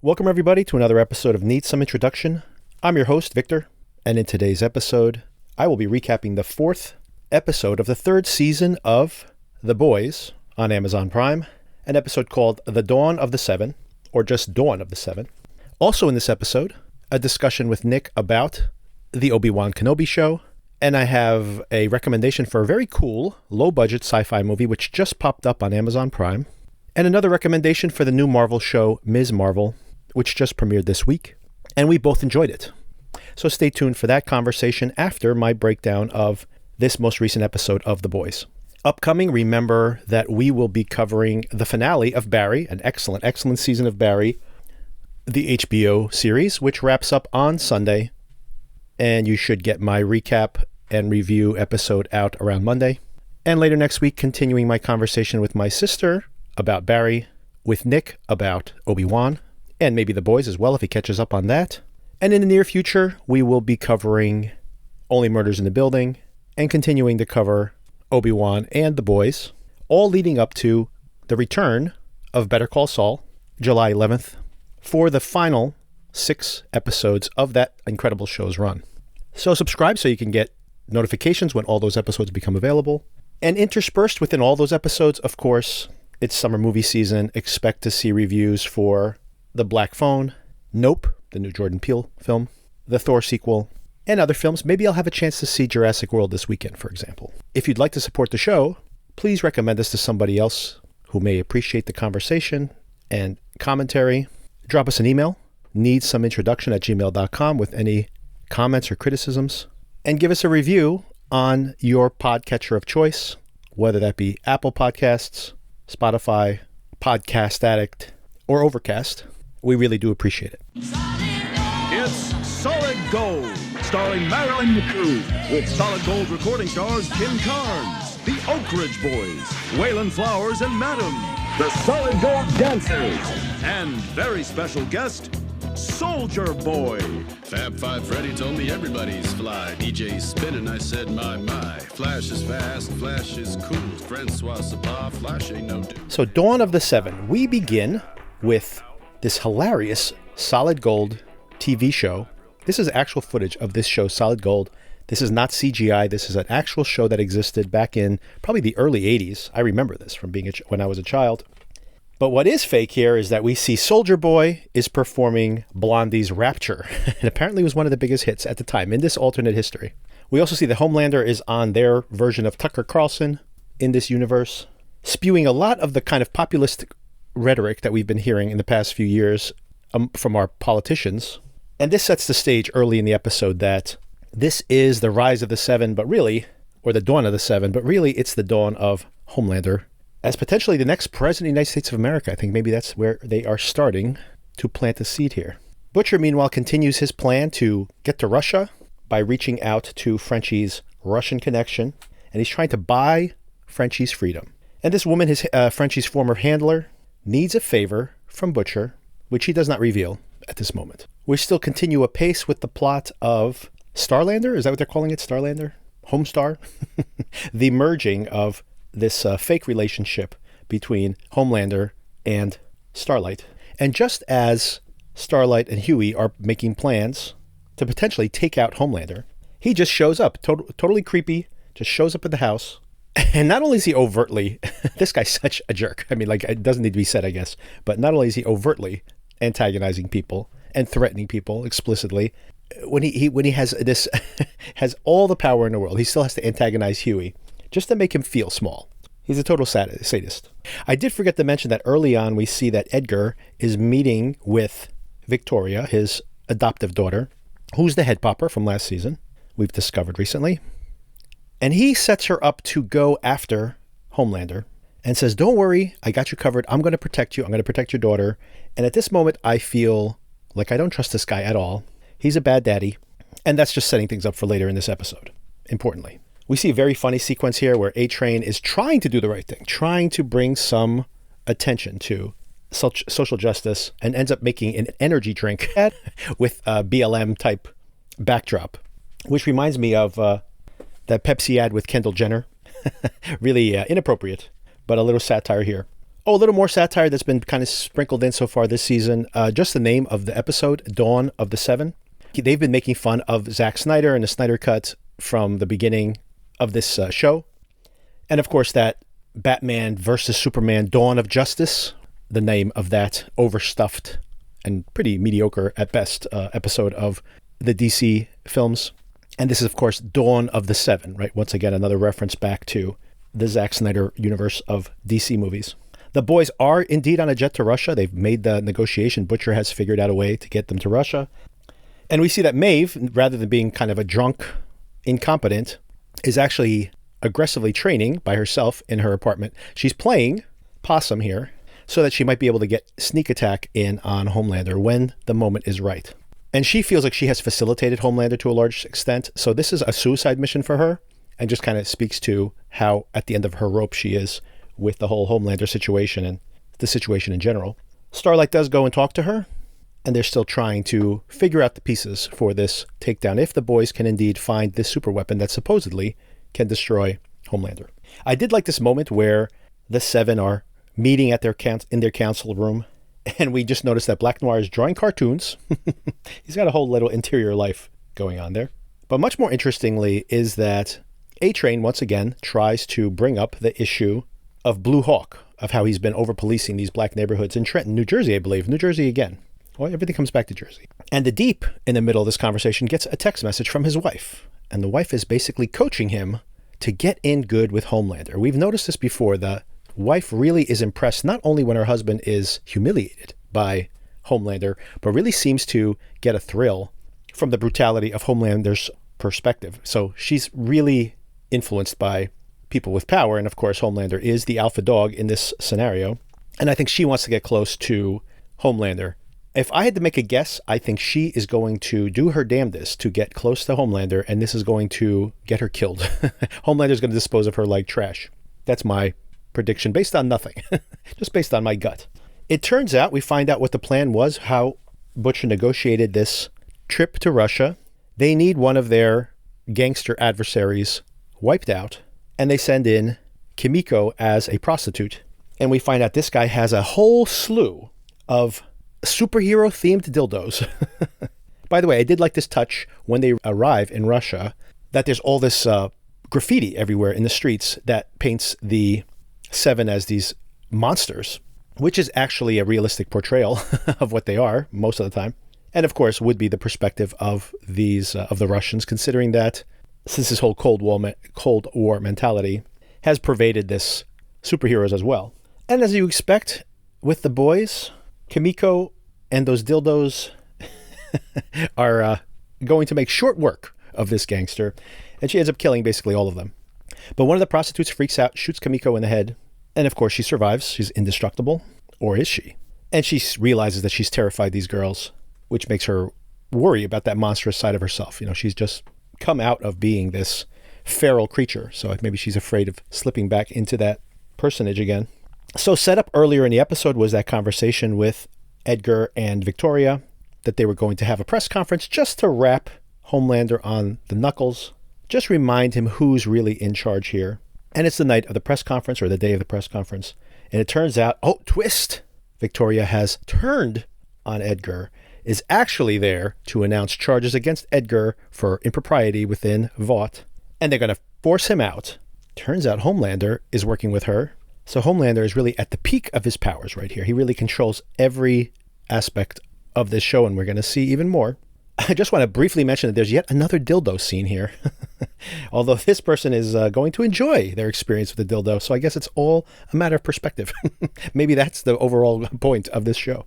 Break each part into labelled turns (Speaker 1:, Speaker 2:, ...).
Speaker 1: Welcome, everybody, to another episode of Need Some Introduction. I'm your host, Victor, and in today's episode, I will be recapping the fourth episode of the third season of The Boys on Amazon Prime, an episode called The Dawn of the Seven, or just Dawn of the Seven. Also in this episode, a discussion with Nick about the Obi-Wan Kenobi show, and I have a recommendation for a very cool, low-budget sci-fi movie which just popped up on Amazon Prime, and another recommendation for the new Marvel show, Ms. Marvel, which just premiered this week, and we both enjoyed it. So stay tuned for that conversation after my breakdown of this most recent episode of The Boys. Upcoming, remember that we will be covering the finale of Barry, an excellent, excellent season of Barry, the HBO series, which wraps up on Sunday, and you should get my recap and review episode out around Monday. And later next week, continuing my conversation with my sister about Barry, with Nick about Obi-Wan, and maybe The Boys as well if he catches up on that. And in the near future, we will be covering Only Murders in the Building and continuing to cover Obi-Wan and The Boys, all leading up to the return of Better Call Saul, July 11th, for the final 6 episodes of that incredible show's run. So subscribe so you can get notifications when all those episodes become available. And interspersed within all those episodes, of course, it's summer movie season. Expect to see reviews for The Black Phone, Nope, the new Jordan Peele film, the Thor sequel, and other films. Maybe I'll have a chance to see Jurassic World this weekend, for example. If you'd like to support the show, please recommend us to somebody else who may appreciate the conversation and commentary. Drop us an email, needsomeintroduction@gmail.com, with any comments or criticisms, and give us a review on your podcatcher of choice, whether that be Apple Podcasts, Spotify, Podcast Addict, or Overcast. We really do appreciate it.
Speaker 2: It's Solid Gold, starring Marilyn McCoo, with Solid Gold recording stars Kim Carnes, the Oak Ridge Boys, Waylon Flowers and Madam, the Solid Gold Dancers, and very special guest, Soldier Boy.
Speaker 3: Fab Five Freddy told me everybody's fly. DJ's spinning, I said my. Flash is fast, Flash is cool. Francois Sabah, Flash ain't no dude.
Speaker 1: So Dawn of the Seven, we begin with this hilarious Solid Gold TV show. This is actual footage of this show, Solid Gold. This is not CGI. This is an actual show that existed back in probably the early 80s. I remember this from being when I was a child. But what is fake here is that we see Soldier Boy is performing Blondie's Rapture. And apparently it was one of the biggest hits at the time in this alternate history. We also see the Homelander is on their version of Tucker Carlson in this universe, spewing a lot of the kind of populist rhetoric that we've been hearing in the past few years from our politicians. And this sets the stage early in the episode that this is the rise of the Seven, but really, or the dawn of the Seven, but really it's the dawn of Homelander as potentially the next president of the United States of America. I think maybe that's where they are starting to plant a seed here. Butcher, meanwhile, continues his plan to get to Russia by reaching out to Frenchie's Russian connection, and he's trying to buy Frenchie's freedom. And this woman, Frenchie's former handler, needs a favor from Butcher, which he does not reveal at this moment. We still continue apace with the plot of Starlander. Is that what they're calling it? Starlander? Homestar? The merging of this fake relationship between Homelander and Starlight. And just as Starlight and Huey are making plans to potentially take out Homelander, he just shows up, totally creepy, just shows up at the house. And not only is he overtly, this guy's such a jerk. I mean, like, it doesn't need to be said, I guess. But not only is he overtly antagonizing people and threatening people explicitly, when he has this, has all the power in the world, he still has to antagonize Huey just to make him feel small. He's a total sadist. I did forget to mention that early on we see that Edgar is meeting with Victoria, his adoptive daughter, who's the head popper from last season, we've discovered recently. And he sets her up to go after Homelander and says, don't worry, I got you covered. I'm going to protect you. I'm going to protect your daughter. And at this moment, I feel like I don't trust this guy at all. He's a bad daddy. And that's just setting things up for later in this episode, importantly. We see a very funny sequence here where A-Train is trying to do the right thing, trying to bring some attention to social justice, and ends up making an energy drink with a BLM type backdrop, which reminds me of that Pepsi ad with Kendall Jenner. Really inappropriate, but a little satire here. Oh, a little more satire that's been kind of sprinkled in so far this season. Just the name of the episode, Dawn of the Seven. They've been making fun of Zack Snyder and the Snyder Cut from the beginning of this show. And of course, that Batman versus Superman Dawn of Justice, the name of that overstuffed and pretty mediocre at best episode of the DC films. And this is, of course, Dawn of the Seven, right? Once again, another reference back to the Zack Snyder universe of DC movies. The boys are indeed on a jet to Russia. They've made the negotiation. Butcher has figured out a way to get them to Russia. And we see that Maeve, rather than being kind of a drunk incompetent, is actually aggressively training by herself in her apartment. She's playing possum here so that she might be able to get sneak attack in on Homelander when the moment is right. And she feels like she has facilitated Homelander to a large extent. So this is a suicide mission for her and just kind of speaks to how at the end of her rope she is with the whole Homelander situation and the situation in general. Starlight does go and talk to her, and they're still trying to figure out the pieces for this takedown if the boys can indeed find this super weapon that supposedly can destroy Homelander. I did like this moment where the Seven are meeting at in their council room, and we just noticed that Black Noir is drawing cartoons. He's got a whole little interior life going on there. But much more interestingly is that A-Train once again tries to bring up the issue of Blue Hawk, of how he's been over-policing these black neighborhoods in Trenton, New Jersey, I believe. New Jersey again. Well, everything comes back to Jersey. And the Deep, in the middle of this conversation, gets a text message from his wife. And the wife is basically coaching him to get in good with Homelander. We've noticed this before. The wife really is impressed, not only when her husband is humiliated by Homelander, but really seems to get a thrill from the brutality of Homelander's perspective. So she's really influenced by people with power. And of course, Homelander is the alpha dog in this scenario. And I think she wants to get close to Homelander. If I had to make a guess, I think she is going to do her damnedest to get close to Homelander, and this is going to get her killed. Homelander is going to dispose of her like trash. That's my prediction, based on nothing, just based on my gut. It turns out we find out what the plan was, how Butcher negotiated this trip to Russia. They need one of their gangster adversaries wiped out, and they send in Kimiko as a prostitute. And we find out this guy has a whole slew of superhero-themed dildos. By the way, I did like this touch when they arrive in Russia, that there's all this graffiti everywhere in the streets that paints the Seven as these monsters, which is actually a realistic portrayal of what they are most of the time. And of course, would be the perspective of these of the Russians, considering that since this whole Cold War mentality has pervaded this superheroes as well. And as you expect with the boys, Kimiko and those dildos are going to make short work of this gangster, and she ends up killing basically all of them. But one of the prostitutes freaks out, shoots Kimiko in the head, and of course she survives. She's indestructible, or is she? And she realizes that she's terrified these girls, which makes her worry about that monstrous side of herself. You know, she's just come out of being this feral creature, so maybe she's afraid of slipping back into that personage again. So set up earlier in the episode was that conversation with Edgar and Victoria, that they were going to have a press conference just to wrap Homelander on the knuckles, just remind him who's really in charge here. And it's the night of the press conference, or the day of the press conference. And it turns out, oh, twist! Victoria has turned on Edgar, is actually there to announce charges against Edgar for impropriety within Vought. And they're going to force him out. Turns out Homelander is working with her. So Homelander is really at the peak of his powers right here. He really controls every aspect of this show, and we're going to see even more. I just want to briefly mention that there's yet another dildo scene here. Although this person is going to enjoy their experience with the dildo, so I guess it's all a matter of perspective. Maybe that's the overall point of this show.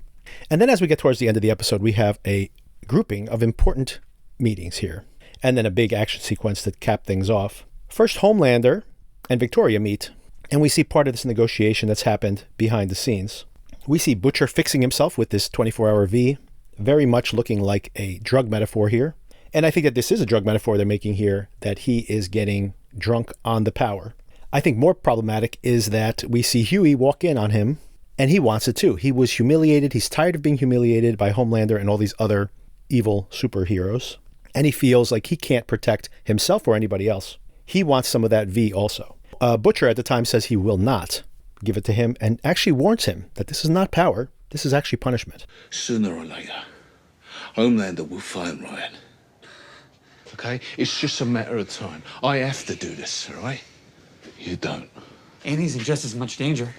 Speaker 1: And then as we get towards the end of the episode, we have a grouping of important meetings here, and then a big action sequence to cap things off. First, Homelander and Victoria meet, and we see part of this negotiation that's happened behind the scenes. We see Butcher fixing himself with this 24-hour V, very much looking like a drug metaphor here. And I think that this is a drug metaphor they're making here, that he is getting drunk on the power. I think more problematic is that we see Huey walk in on him, and he wants it too. He was humiliated. He's tired of being humiliated by Homelander and all these other evil superheroes. And he feels like he can't protect himself or anybody else. He wants some of that V also. Butcher at the time says he will not give it to him, and actually warns him that this is not power. This is actually punishment.
Speaker 4: Sooner or later, Homelander will find Ryan. Okay? It's just a matter of time. I have to do this, all right? You don't.
Speaker 5: And he's in just as much danger.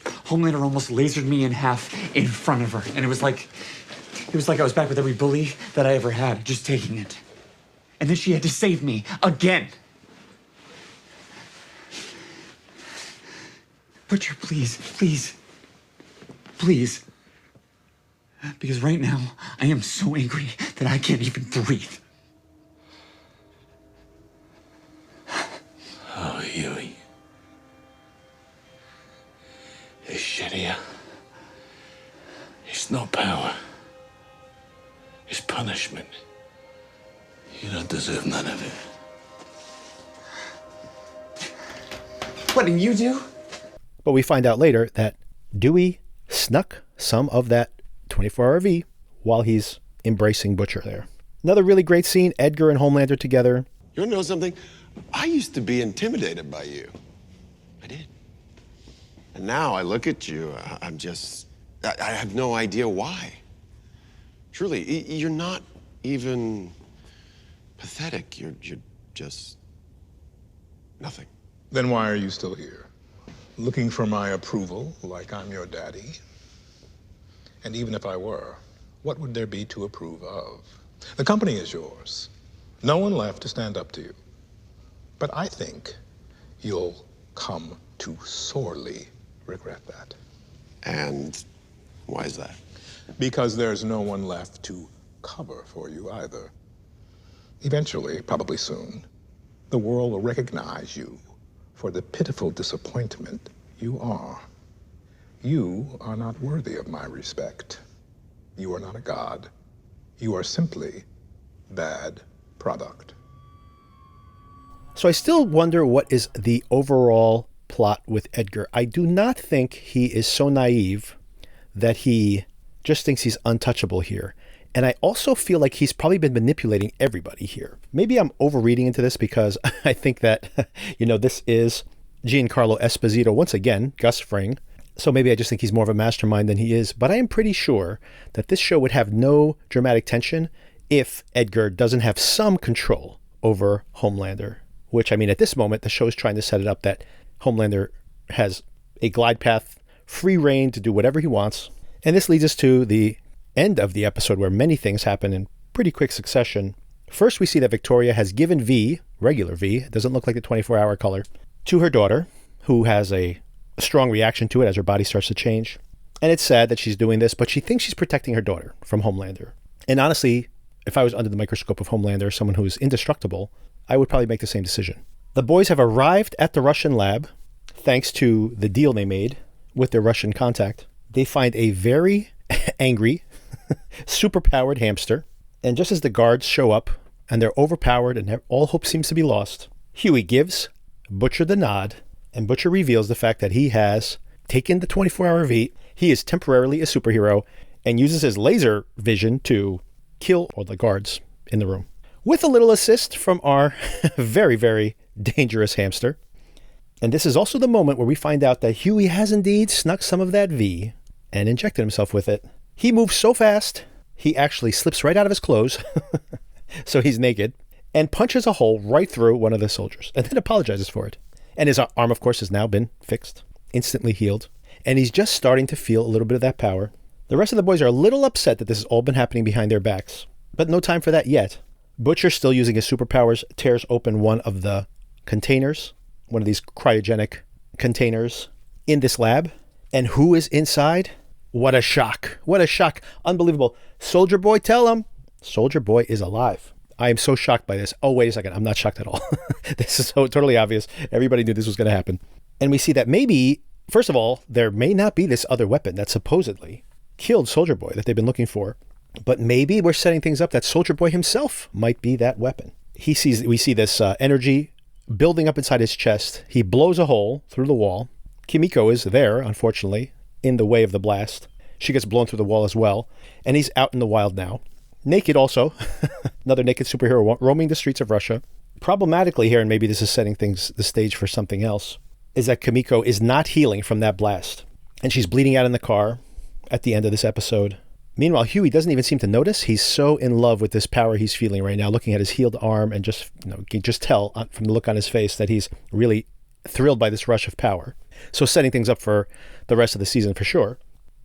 Speaker 5: Homelander almost lasered me in half in front of her, and it was like I was back with every bully that I ever had, just taking it. And then she had to save me again. Butcher, please, please, please. Because right now, I am so angry that I can't even breathe.
Speaker 4: Oh, Huey. This shit here. It's not power. It's punishment. You don't deserve none of it.
Speaker 5: What did you do?
Speaker 1: But we find out later that Dewey snuck some of that 24-hour V while he's embracing Butcher there. Another really great scene, Edgar and Homelander together.
Speaker 6: You want to know something? I used to be intimidated by you. I did. And now I look at you, I have no idea why. Truly, you're not even pathetic. You're just nothing.
Speaker 7: Then why are you still here? Looking for my approval, like I'm your daddy? And even if I were, what would there be to approve of? The company is yours. No one left to stand up to you. But I think you'll come to sorely regret that.
Speaker 6: And why is that?
Speaker 7: Because there's no one left to cover for you either. Eventually, probably soon, the world will recognize you for the pitiful disappointment you are. You are not worthy of my respect. You are not a god. You are simply bad product.
Speaker 1: So I still wonder what is the overall plot with Edgar. I do not think he is so naive that he just thinks he's untouchable here. And I also feel like he's probably been manipulating everybody here. Maybe I'm overreading into this because I think that, this is Giancarlo Esposito, once again, Gus Fring. So maybe I just think he's more of a mastermind than he is. But I am pretty sure that this show would have no dramatic tension if Edgar doesn't have some control over Homelander. Which, at this moment, the show is trying to set it up that Homelander has a glide path, free reign to do whatever he wants. And this leads us to the end of the episode where many things happen in pretty quick succession. First, we see that Victoria has given V, regular V, it doesn't look like the 24-hour color, to her daughter, who has a strong reaction to it as her body starts to change. And it's sad that she's doing this, but she thinks she's protecting her daughter from Homelander. And honestly, if I was under the microscope of Homelander, someone who's indestructible, I would probably make the same decision. The boys have arrived at the Russian lab, thanks to the deal they made with their Russian contact. They find a very angry, superpowered hamster. And just as the guards show up, and they're overpowered and all hope seems to be lost, Huey gives Butcher the nod, and Butcher reveals the fact that he has taken the 24-hour V. He is temporarily a superhero and uses his laser vision to kill all the guards in the room. With a little assist from our very, very dangerous hamster. And this is also the moment where we find out that Huey has indeed snuck some of that V and injected himself with it. He moves so fast, he actually slips right out of his clothes, so he's naked, and punches a hole right through one of the soldiers, and then apologizes for it. And his arm, of course, has now been fixed, instantly healed, and he's just starting to feel a little bit of that power. The rest of the boys are a little upset that this has all been happening behind their backs, but no time for that yet. Butcher, still using his superpowers, tears open one of the containers, one of these cryogenic containers in this lab. And who is inside? What a shock. What a shock. Unbelievable. Soldier Boy, tell him. Soldier Boy is alive. I am so shocked by this. Oh, wait a second. I'm not shocked at all. This is so totally obvious. Everybody knew this was going to happen. And we see that maybe, first of all, there may not be this other weapon that supposedly killed Soldier Boy that they've been looking for. But maybe we're setting things up that Soldier Boy himself might be that weapon. We see this energy building up inside his chest. He blows a hole through the wall. Kimiko is there, unfortunately, in the way of the blast. She gets blown through the wall as well. And he's out in the wild now. Naked also. Another naked superhero roaming the streets of Russia. Problematically here, and maybe this is setting the stage for something else, is that Kimiko is not healing from that blast. And she's bleeding out in the car at the end of this episode. Meanwhile, Huey doesn't even seem to notice. He's so in love with this power he's feeling right now, looking at his healed arm, and just, you can just tell from the look on his face that he's really thrilled by this rush of power. So setting things up for the rest of the season for sure.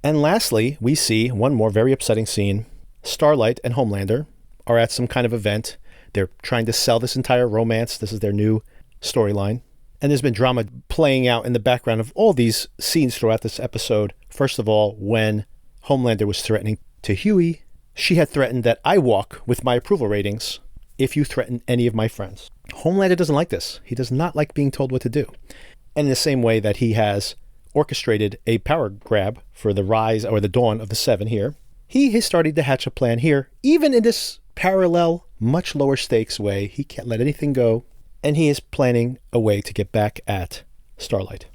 Speaker 1: And lastly, we see one more very upsetting scene. Starlight and Homelander are at some kind of event. They're trying to sell this entire romance. This is their new storyline. And there's been drama playing out in the background of all these scenes throughout this episode. First of all, when Homelander was threatening to Huey, she had threatened that I walk with my approval ratings if you threaten any of my friends. Homelander doesn't like this. He does not like being told what to do. And in the same way that he has orchestrated a power grab for the rise or the dawn of the Seven here, he has started to hatch a plan here, even in this parallel, much lower stakes way. He can't let anything go. And he is planning a way to get back at Starlight.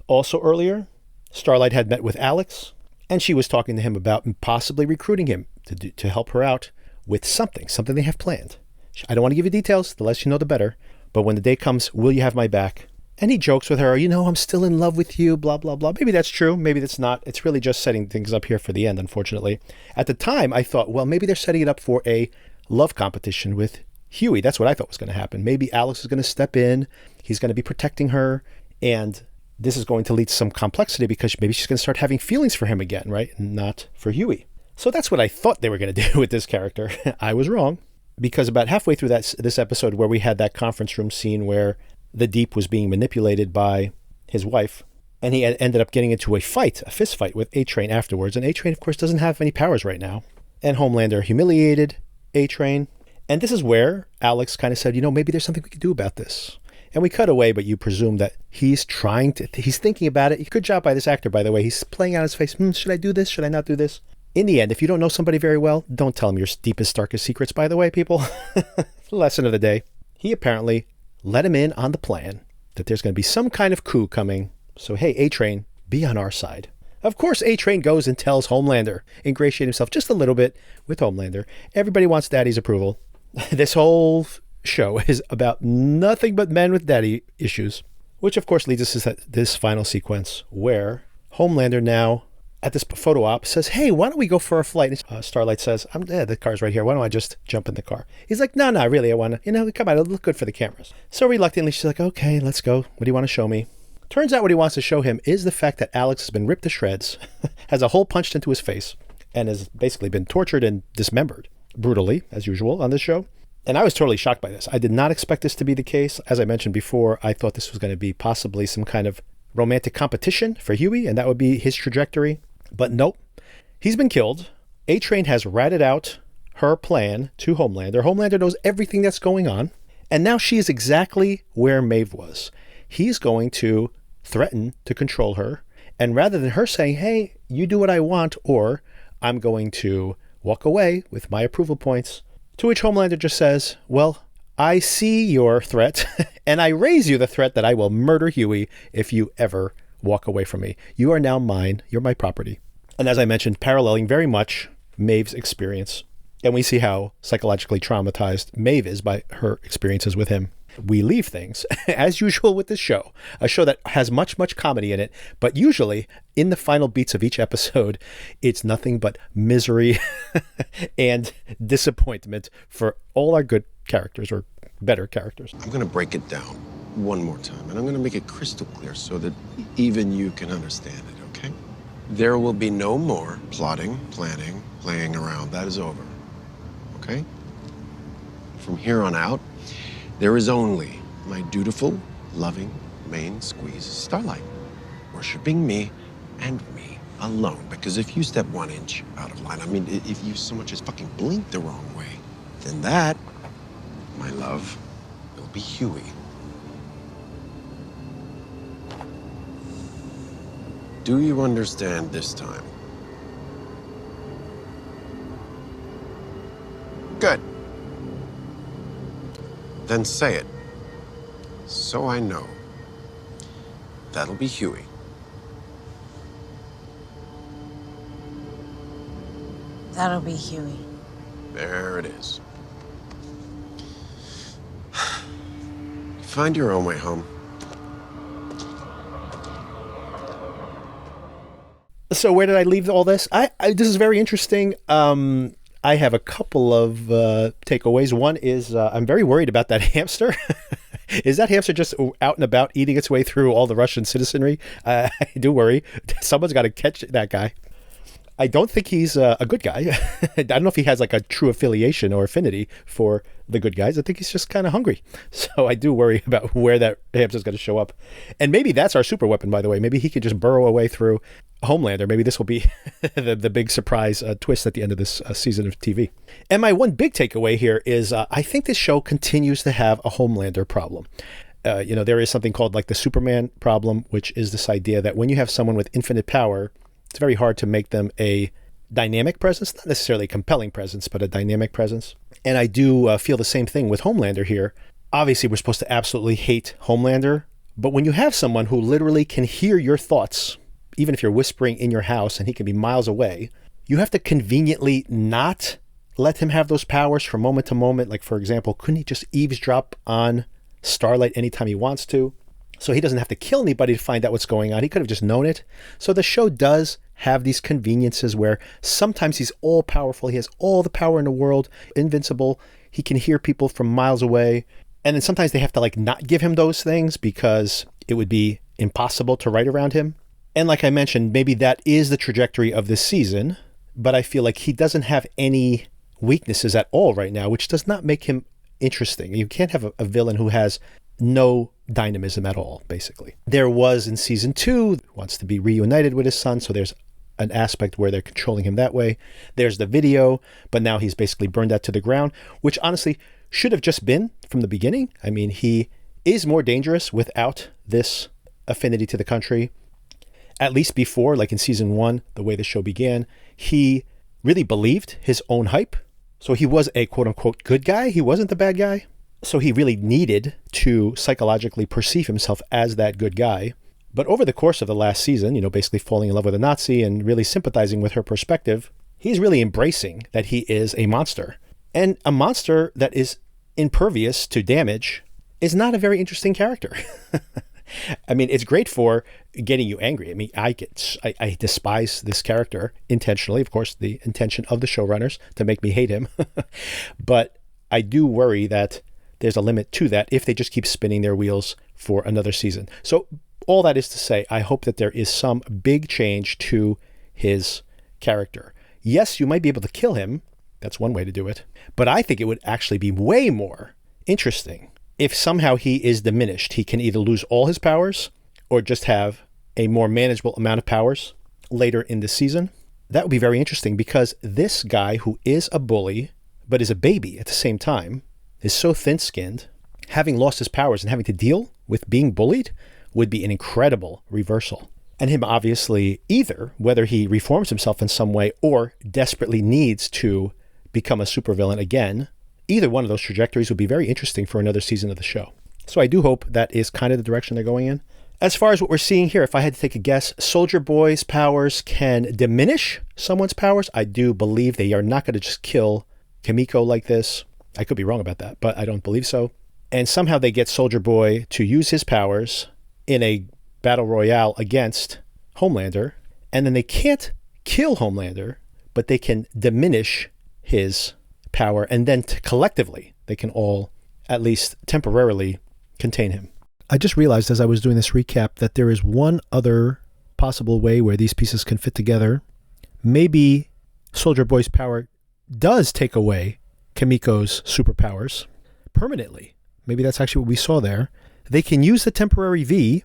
Speaker 1: Also earlier, Starlight had met with Alex, and she was talking to him about possibly recruiting him to help her out with something they have planned. I don't want to give you details, the less you know the better, but when the day comes, will you have my back? And he jokes with her, I'm still in love with you, blah, blah, blah. Maybe that's true, maybe that's not. It's really just setting things up here for the end, unfortunately. At the time, I thought, well, maybe they're setting it up for a love competition with Huey. That's what I thought was going to happen. Maybe Alex is going to step in, he's going to be protecting her, and this is going to lead to some complexity because maybe she's going to start having feelings for him again, right? Not for Huey. So that's what I thought they were going to do with this character. I was wrong, because about halfway through this episode where we had that conference room scene where the Deep was being manipulated by his wife, and he ended up getting into a fist fight with A-Train afterwards. And A-Train, of course, doesn't have any powers right now. And Homelander humiliated A-Train. And this is where Alex kind of said, maybe there's something we could do about this. And we cut away, but you presume that he's thinking about it. Good job by this actor, by the way. He's playing out his face. Should I do this? Should I not do this? In the end, if you don't know somebody very well, don't tell him your deepest, darkest secrets, by the way, people. Lesson of the day. He apparently let him in on the plan that there's going to be some kind of coup coming. So, hey, A-Train, be on our side. Of course, A-Train goes and tells Homelander, ingratiate himself just a little bit with Homelander. Everybody wants daddy's approval. This whole show is about nothing but men with daddy issues, which of course leads us to this final sequence where Homelander now at this photo op says, hey, why don't we go for a flight? And Starlight says, the car's right here. Why don't I just jump in the car? He's like, no, really, I want to, come on, it'll look good for the cameras. So reluctantly, she's like, okay, let's go. What do you want to show me? Turns out what he wants to show him is the fact that Alex has been ripped to shreds, has a hole punched into his face, and has basically been tortured and dismembered brutally, as usual, on this show. And I was totally shocked by this. I did not expect this to be the case. As I mentioned before, I thought this was going to be possibly some kind of romantic competition for Huey, and that would be his trajectory. But nope. He's been killed. A-Train has ratted out her plan to Homelander. Homelander knows everything that's going on. And now she is exactly where Maeve was. He's going to threaten to control her. And rather than her saying, hey, you do what I want, or I'm going to walk away with my approval points, to which Homelander just says, well, I see your threat, and I raise you the threat that I will murder Huey if you ever walk away from me. You are now mine. You're my property. And as I mentioned, paralleling very much Maeve's experience. And we see how psychologically traumatized Maeve is by her experiences with him. We leave things, as usual with this show, a show that has much, much comedy in it, but usually in the final beats of each episode, it's nothing but misery and disappointment for all our good characters, or better characters.
Speaker 6: I'm going to break it down one more time, and I'm going to make it crystal clear so that even you can understand it, okay? There will be no more plotting, planning, playing around. That is over, okay? From here on out, there is only my dutiful, loving, main squeeze Starlight, worshiping me and me alone. Because if you step 1 inch out of line, if you so much as fucking blink the wrong way, then that, my love, will be Huey. Do you understand this time? Good. Then say it, so I know. That'll be Huey.
Speaker 8: That'll be Huey.
Speaker 6: There it is. Find your own way home.
Speaker 1: So where did I leave all this? This is very interesting. I have a couple of takeaways. One is I'm very worried about that hamster. Is that hamster just out and about eating its way through all the Russian citizenry? I do worry. Someone's got to catch that guy. I don't think he's a good guy. I don't know if he has like a true affiliation or affinity for the good guys. I think he's just kind of hungry. So I do worry about where that hamster's going to show up. And maybe that's our super weapon, by the way. Maybe he could just burrow away through Homelander. Maybe this will be the big surprise twist at the end of this season of TV. And my one big takeaway here is I think this show continues to have a Homelander problem. There is something called like the Superman problem, which is this idea that when you have someone with infinite power, it's very hard to make them a dynamic presence, not necessarily a compelling presence, but a dynamic presence. And I do feel the same thing with Homelander here. Obviously, we're supposed to absolutely hate Homelander, but when you have someone who literally can hear your thoughts, even if you're whispering in your house and he can be miles away, you have to conveniently not let him have those powers from moment to moment. Like, for example, couldn't he just eavesdrop on Starlight anytime he wants to? So he doesn't have to kill anybody to find out what's going on. He could have just known it. So the show does have these conveniences where sometimes he's all powerful. He has all the power in the world, invincible. He can hear people from miles away. And then sometimes they have to like not give him those things because it would be impossible to write around him. And like I mentioned, maybe that is the trajectory of this season, but I feel like he doesn't have any weaknesses at all right now, which does not make him interesting. You can't have a villain who has no dynamism at all, basically. There was in season 2, wants to be reunited with his son, so there's an aspect where they're controlling him that way. There's the video, but now he's basically burned that to the ground, which honestly should have just been from the beginning. I mean, he is more dangerous without this affinity to the country. At least before, like in season 1, the way the show began, he really believed his own hype. So he was a quote unquote good guy. He wasn't the bad guy. So he really needed to psychologically perceive himself as that good guy. But over the course of the last season, basically falling in love with a Nazi and really sympathizing with her perspective, he's really embracing that he is a monster. And a monster that is impervious to damage is not a very interesting character. I mean, it's great for getting you angry. I mean, I despise this character intentionally. Of course, the intention of the showrunners to make me hate him. But I do worry that there's a limit to that if they just keep spinning their wheels for another season. So all that is to say, I hope that there is some big change to his character. Yes, you might be able to kill him. That's one way to do it. But I think it would actually be way more interesting if somehow he is diminished. He can either lose all his powers or just have a more manageable amount of powers later in the season. That would be very interesting because this guy who is a bully, but is a baby at the same time, is so thin-skinned, having lost his powers and having to deal with being bullied would be an incredible reversal. And him obviously either, whether he reforms himself in some way or desperately needs to become a supervillain again, either one of those trajectories would be very interesting for another season of the show. So I do hope that is kind of the direction they're going in. As far as what we're seeing here, if I had to take a guess, Soldier Boy's powers can diminish someone's powers. I do believe they are not going to just kill Kimiko like this. I could be wrong about that, but I don't believe so. And somehow they get Soldier Boy to use his powers in a battle royale against Homelander, and then they can't kill Homelander, but they can diminish his power, and then collectively they can all, at least temporarily, contain him. I just realized as I was doing this recap that there is one other possible way where these pieces can fit together. Maybe Soldier Boy's power does take away Kimiko's superpowers permanently. Maybe that's actually what we saw there. They can use the temporary V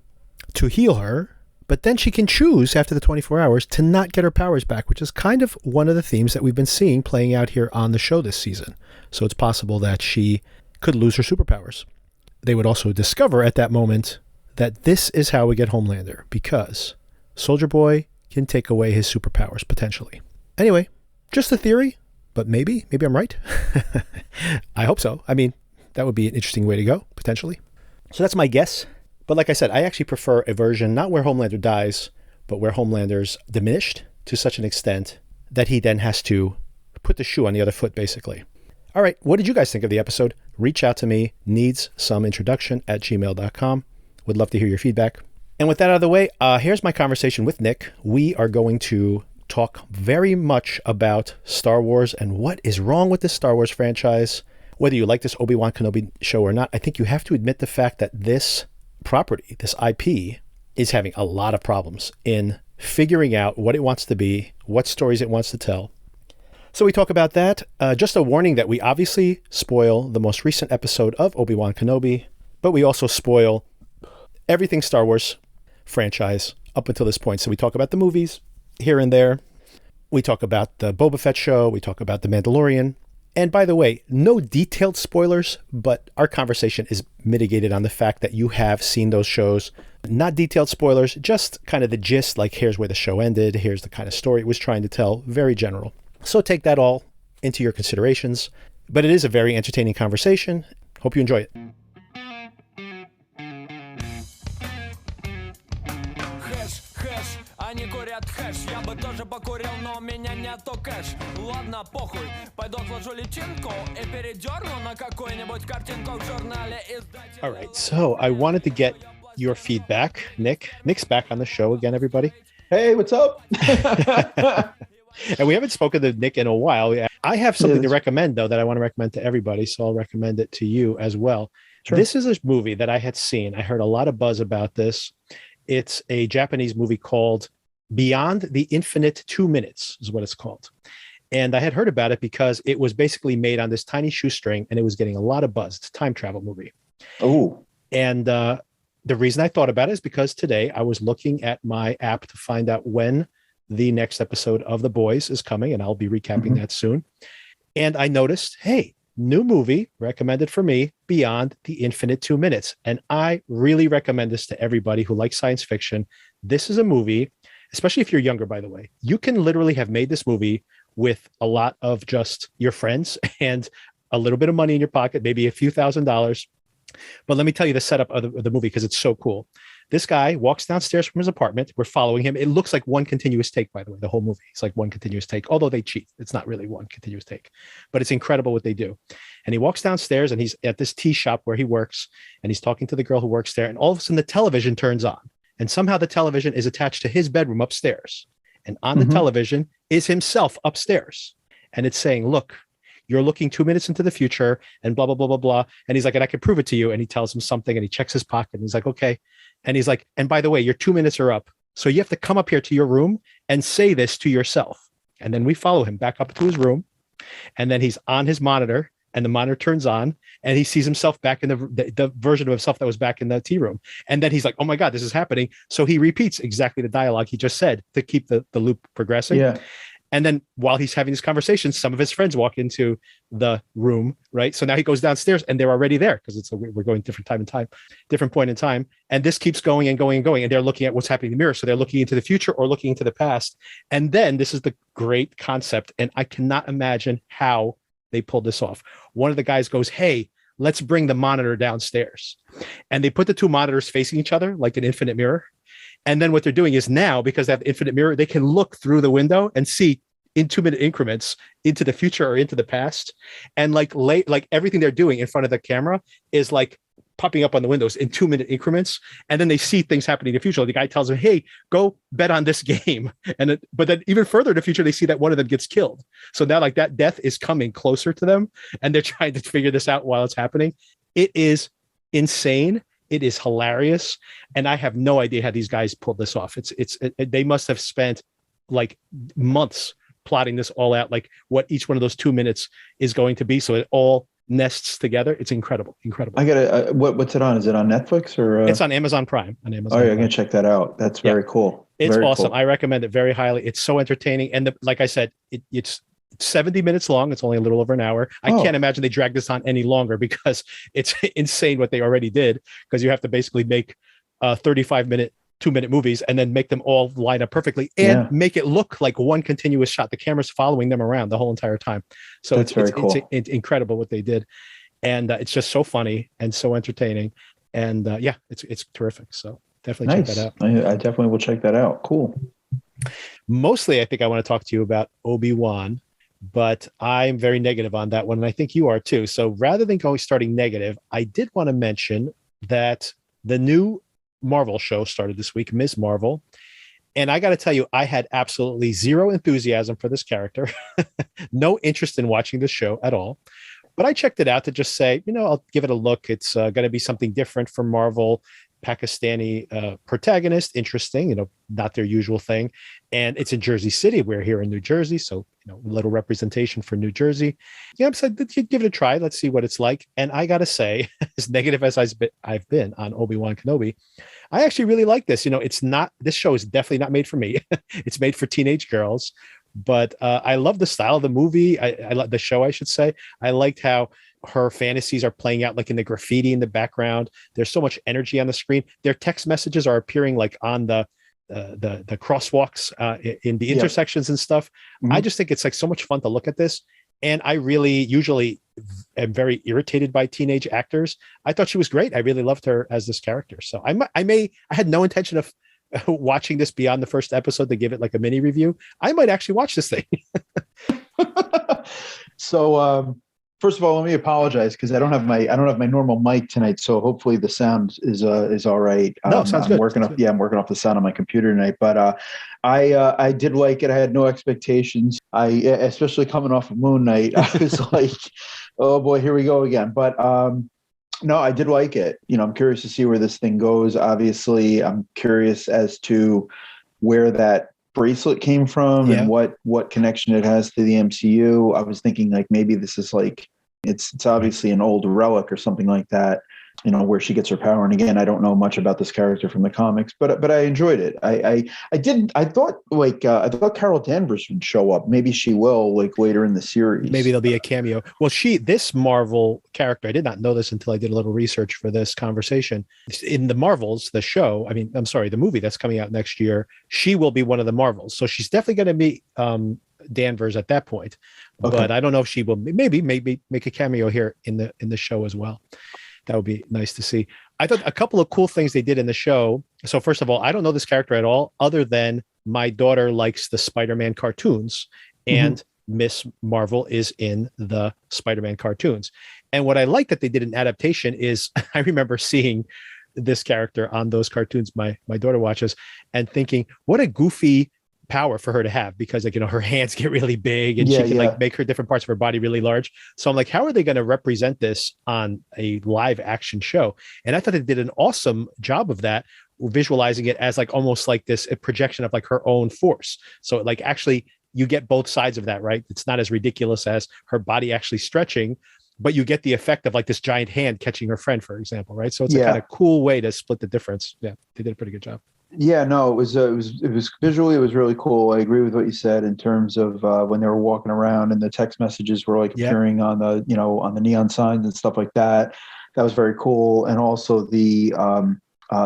Speaker 1: to heal her, but then she can choose after the 24 hours to not get her powers back, which is kind of one of the themes that we've been seeing playing out here on the show this season. So it's possible that she could lose her superpowers. They would also discover at that moment that this is how we get Homelander, because Soldier Boy can take away his superpowers potentially. Anyway, just a theory, but maybe I'm right. I hope so. I mean, that would be an interesting way to go, potentially. So that's my guess. But like I said, I actually prefer a version not where Homelander dies, but where Homelander's diminished to such an extent that he then has to put the shoe on the other foot, basically. All right, what did you guys think of the episode? Reach out to me, needsomeIntroduction@gmail.com. Would love to hear your feedback. And with that out of the way, here's my conversation with Nick. We are going to talk very much about Star Wars and what is wrong with this Star Wars franchise. Whether you like this Obi-Wan Kenobi show or not, I think you have to admit the fact that this property, this IP, is having a lot of problems in figuring out what it wants to be, what stories it wants to tell. So we talk about that. Just a warning that we obviously spoil the most recent episode of Obi-Wan Kenobi, but we also spoil everything Star Wars franchise up until this point. So we talk about the movies here and there. We talk about the Boba Fett show. We talk about The Mandalorian. And by the way, no detailed spoilers, but our conversation is mitigated on the fact that you have seen those shows. Not detailed spoilers, just kind of the gist, like here's where the show ended, here's the kind of story it was trying to tell, very general. So take that all into your considerations. But it is a very entertaining conversation. Hope you enjoy it.
Speaker 9: Они курят хэш, я бы тоже покурил, но у меня нету кэш. Ладно, похуй, пойду отложу личинку и передерну на какую-нибудь картинку в журнале.
Speaker 1: All right, so I wanted to get your feedback, Nick. Nick's back on the show again, everybody.
Speaker 10: Hey, what's up?
Speaker 1: And we haven't spoken to Nick in a while. I have something to recommend, though, that I want to recommend to everybody, so I'll recommend it to you as well. Sure. This is a movie that I had seen. I heard a lot of buzz about this. It's a Japanese movie called Beyond the Infinite 2 Minutes is what it's called. And I had heard about it because it was basically made on this tiny shoestring and it was getting a lot of buzz. It's a time travel movie.
Speaker 10: Oh.
Speaker 1: And the reason I thought about it is because today I was looking at my app to find out when the next episode of The Boys is coming, and I'll be recapping that soon. And I noticed, hey, new movie recommended for me, Beyond the Infinite 2 Minutes. And I really recommend this to everybody who likes science fiction. This is a movie, especially if you're younger, by the way. You can literally have made this movie with a lot of just your friends and a little bit of money in your pocket, maybe a few $1,000s. But let me tell you the setup of the movie because it's so cool. This guy walks downstairs from his apartment. We're following him. It looks like one continuous take, by the way, the whole movie. It's like one continuous take, although they cheat. It's not really one continuous take, but it's incredible what they do. And he walks downstairs and he's at this tea shop where he works and he's talking to the girl who works there. And all of a sudden the television turns on and somehow the television is attached to his bedroom upstairs. And on the television is himself upstairs. And it's saying, look, you're looking 2 minutes into the future and blah, blah, blah, blah, blah. And he's like, and I can prove it to you. And he tells him something and he checks his pocket and he's like, okay. And he's like, and by the way, your 2 minutes are up. So you have to come up here to your room and say this to yourself. And then we follow him back up to his room. And then he's on his monitor and the monitor turns on and he sees himself back in the version of himself that was back in the tea room. And then he's like, oh my God, this is happening. So he repeats exactly the dialogue he just said to keep the loop progressing. Yeah. And then while he's having this conversation, some of his friends walk into the room, right? So now he goes downstairs and they're already there because we're going different point in time. And this keeps going and going and going. And they're looking at what's happening in the mirror. So they're looking into the future or looking into the past. And then this is the great concept. And I cannot imagine how they pulled this off. One of the guys goes, hey, let's bring the monitor downstairs. And they put the two monitors facing each other like an infinite mirror. And then what they're doing is now, because they have the infinite mirror, they can look through the window and see in 2 minute increments into the future or into the past. And like everything they're doing in front of the camera is like popping up on the windows in 2 minute increments. And then they see things happening in the future. The guy tells them, hey, go bet on this game. But then even further in the future, they see that one of them gets killed. So now like that death is coming closer to them and they're trying to figure this out while it's happening. It is insane. It is hilarious. And I have no idea how these guys pulled this off. They must have spent like months plotting this all out, like what each one of those 2 minutes is going to be. So it all nests together. It's incredible.
Speaker 10: I gotta, what's it on? Is it on Netflix or?
Speaker 1: It's on Amazon Prime.
Speaker 10: Oh, yeah, I'm going to check that out. That's very cool.
Speaker 1: It's
Speaker 10: very
Speaker 1: awesome.
Speaker 10: Cool.
Speaker 1: I recommend it very highly. It's so entertaining. And like I said, it's 70 minutes long. It's only a little over an hour. I can't imagine they drag this on any longer because it's insane what they already did, because you have to basically make 35-minute, 2-minute movies and then make them all line up perfectly and make it look like one continuous shot. The camera's following them around the whole entire time. So it's incredible what they did. And it's just so funny and so entertaining. And it's terrific. So definitely check that out.
Speaker 10: I definitely will check that out. Cool.
Speaker 1: Mostly, I think I want to talk to you about Obi-Wan, but I'm very negative on that one. And I think you are too. So rather than starting negative, I did want to mention that the new Marvel show started this week, Ms. Marvel. And I got to tell you, I had absolutely zero enthusiasm for this character, no interest in watching the show at all. But I checked it out to just say, I'll give it a look. It's going to be something different from Marvel. Pakistani protagonist, interesting, not their usual thing. And it's in Jersey City. We're here in New Jersey. So, a little representation for New Jersey. Yeah, I'm saying, give it a try. Let's see what it's like. And I got to say, as negative as I've been on Obi-Wan Kenobi, I actually really like this. This show is definitely not made for me. It's made for teenage girls. But I love the style of the movie. I love the show, I should say. I liked how her fantasies are playing out, like in the graffiti in the background. There's so much energy on the screen. Their text messages are appearing like on the crosswalks in the intersections and stuff. Mm-hmm. I just think it's like so much fun to look at this. And I really usually am very irritated by teenage actors. I thought she was great. I really loved her as this character. So I had no intention of watching this beyond the first episode to give it like a mini review. I might actually watch this thing.
Speaker 10: So first of all, let me apologize because I don't have my normal mic tonight. So hopefully the sound is all right.
Speaker 1: No, sounds good.
Speaker 10: I'm working off the sound on my computer tonight. But I did like it. I had no expectations. Especially coming off of Moon Knight, I was like, oh boy, here we go again. But no, I did like it. I'm curious to see where this thing goes. Obviously, I'm curious as to where that bracelet came from and what connection it has to the MCU. I was thinking like maybe this is like it's obviously an old relic or something like that, where she gets her power. And again, I don't know much about this character from the comics, but I enjoyed it. I thought Carol Danvers would show up. Maybe she will like later in the series.
Speaker 1: Maybe there'll be a cameo. Well, this Marvel character, I did not know this until I did a little research for this conversation. In the Marvels, the show, the movie that's coming out next year, she will be one of the Marvels. So she's definitely going to meet Danvers at that point. Okay. But I don't know if she will maybe make a cameo here in the show as well. That would be nice to see. I thought a couple of cool things they did in the show. So first of all, I don't know this character at all, other than my daughter likes the Spider-Man cartoons, and Miss Marvel is in the Spider-Man cartoons. And what I like that they did an adaptation is I remember seeing this character on those cartoons my daughter watches and thinking, what a goofy power for her to have, because her hands get really big and she can like make her different parts of her body really large. So I'm like, how are they going to represent this on a live action show? And I thought they did an awesome job of that, visualizing it as like almost like this a projection of like her own force. So like actually you get both sides of that, right? It's not as ridiculous as her body actually stretching, but you get the effect of like this giant hand catching her friend, for example, right? So it's a kind of cool way to split the difference. Yeah, they did a pretty good job.
Speaker 10: Yeah, no, it was visually, it was really cool. I agree with what you said in terms of when they were walking around and the text messages were like appearing on the, on the neon signs and stuff like that. That was very cool. And also the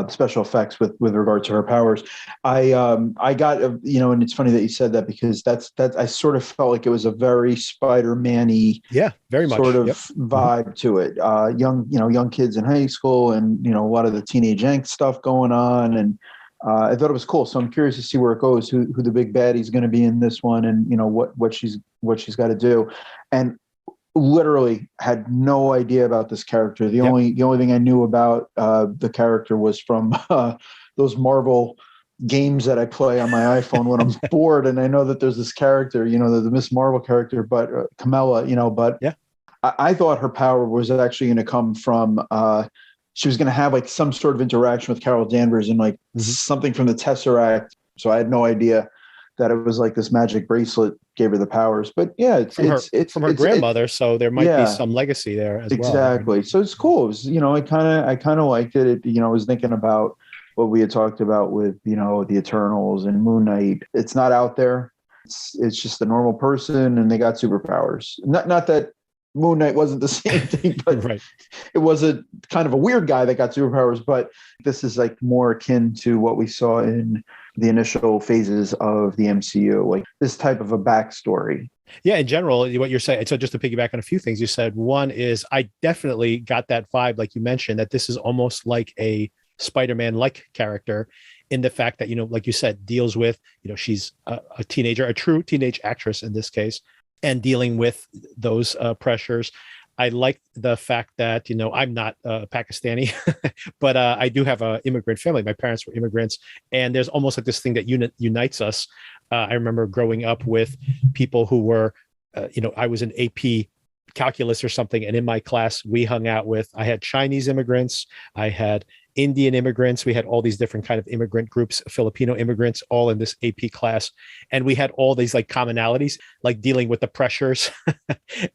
Speaker 10: special effects with regard to her powers. I got, and it's funny that you said that because that's I sort of felt like it was a very Spider-Man-y
Speaker 1: very much
Speaker 10: sort of vibe to it. Young kids in high school and, a lot of the teenage angst stuff going on. And I thought it was cool. So I'm curious to see where it goes, who the big baddie is going to be in this one and, what she's got to do. And literally had no idea about this character. The only thing I knew about the character was from those Marvel games that I play on my iPhone when I'm bored. And I know that there's this character, the Miss Marvel character, but Kamala, but I thought her power was actually going to come from, she was going to have like some sort of interaction with Carol Danvers and like something from the Tesseract. So I had no idea that it was like this magic bracelet gave her the powers. But yeah, it's
Speaker 1: from her grandmother. So there might be some legacy there as well.
Speaker 10: Exactly. So it's cool. It was, I kind of liked it. I was thinking about what we had talked about with, the Eternals and Moon Knight. It's not out there. It's just a normal person and they got superpowers. Not that Moon Knight wasn't the same thing, but it was a kind of a weird guy that got superpowers. But this is like more akin to what we saw in the initial phases of the MCU, like this type of a backstory.
Speaker 1: Yeah, in general, what you're saying. So just to piggyback on a few things you said, one is I definitely got that vibe, like you mentioned, that this is almost like a Spider-Man-like character in the fact that, like you said, deals with, she's a teenager, a true teenage actress in this case, and dealing with those pressures. I like the fact that, I'm not Pakistani, but I do have an immigrant family. My parents were immigrants, and there's almost like this thing that unites us. I remember growing up with people who were, I was an AP calculus or something, and in my class I had Chinese immigrants, I had Indian immigrants, we had all these different kind of immigrant groups, Filipino immigrants, all in this AP class, and we had all these like commonalities, like dealing with the pressures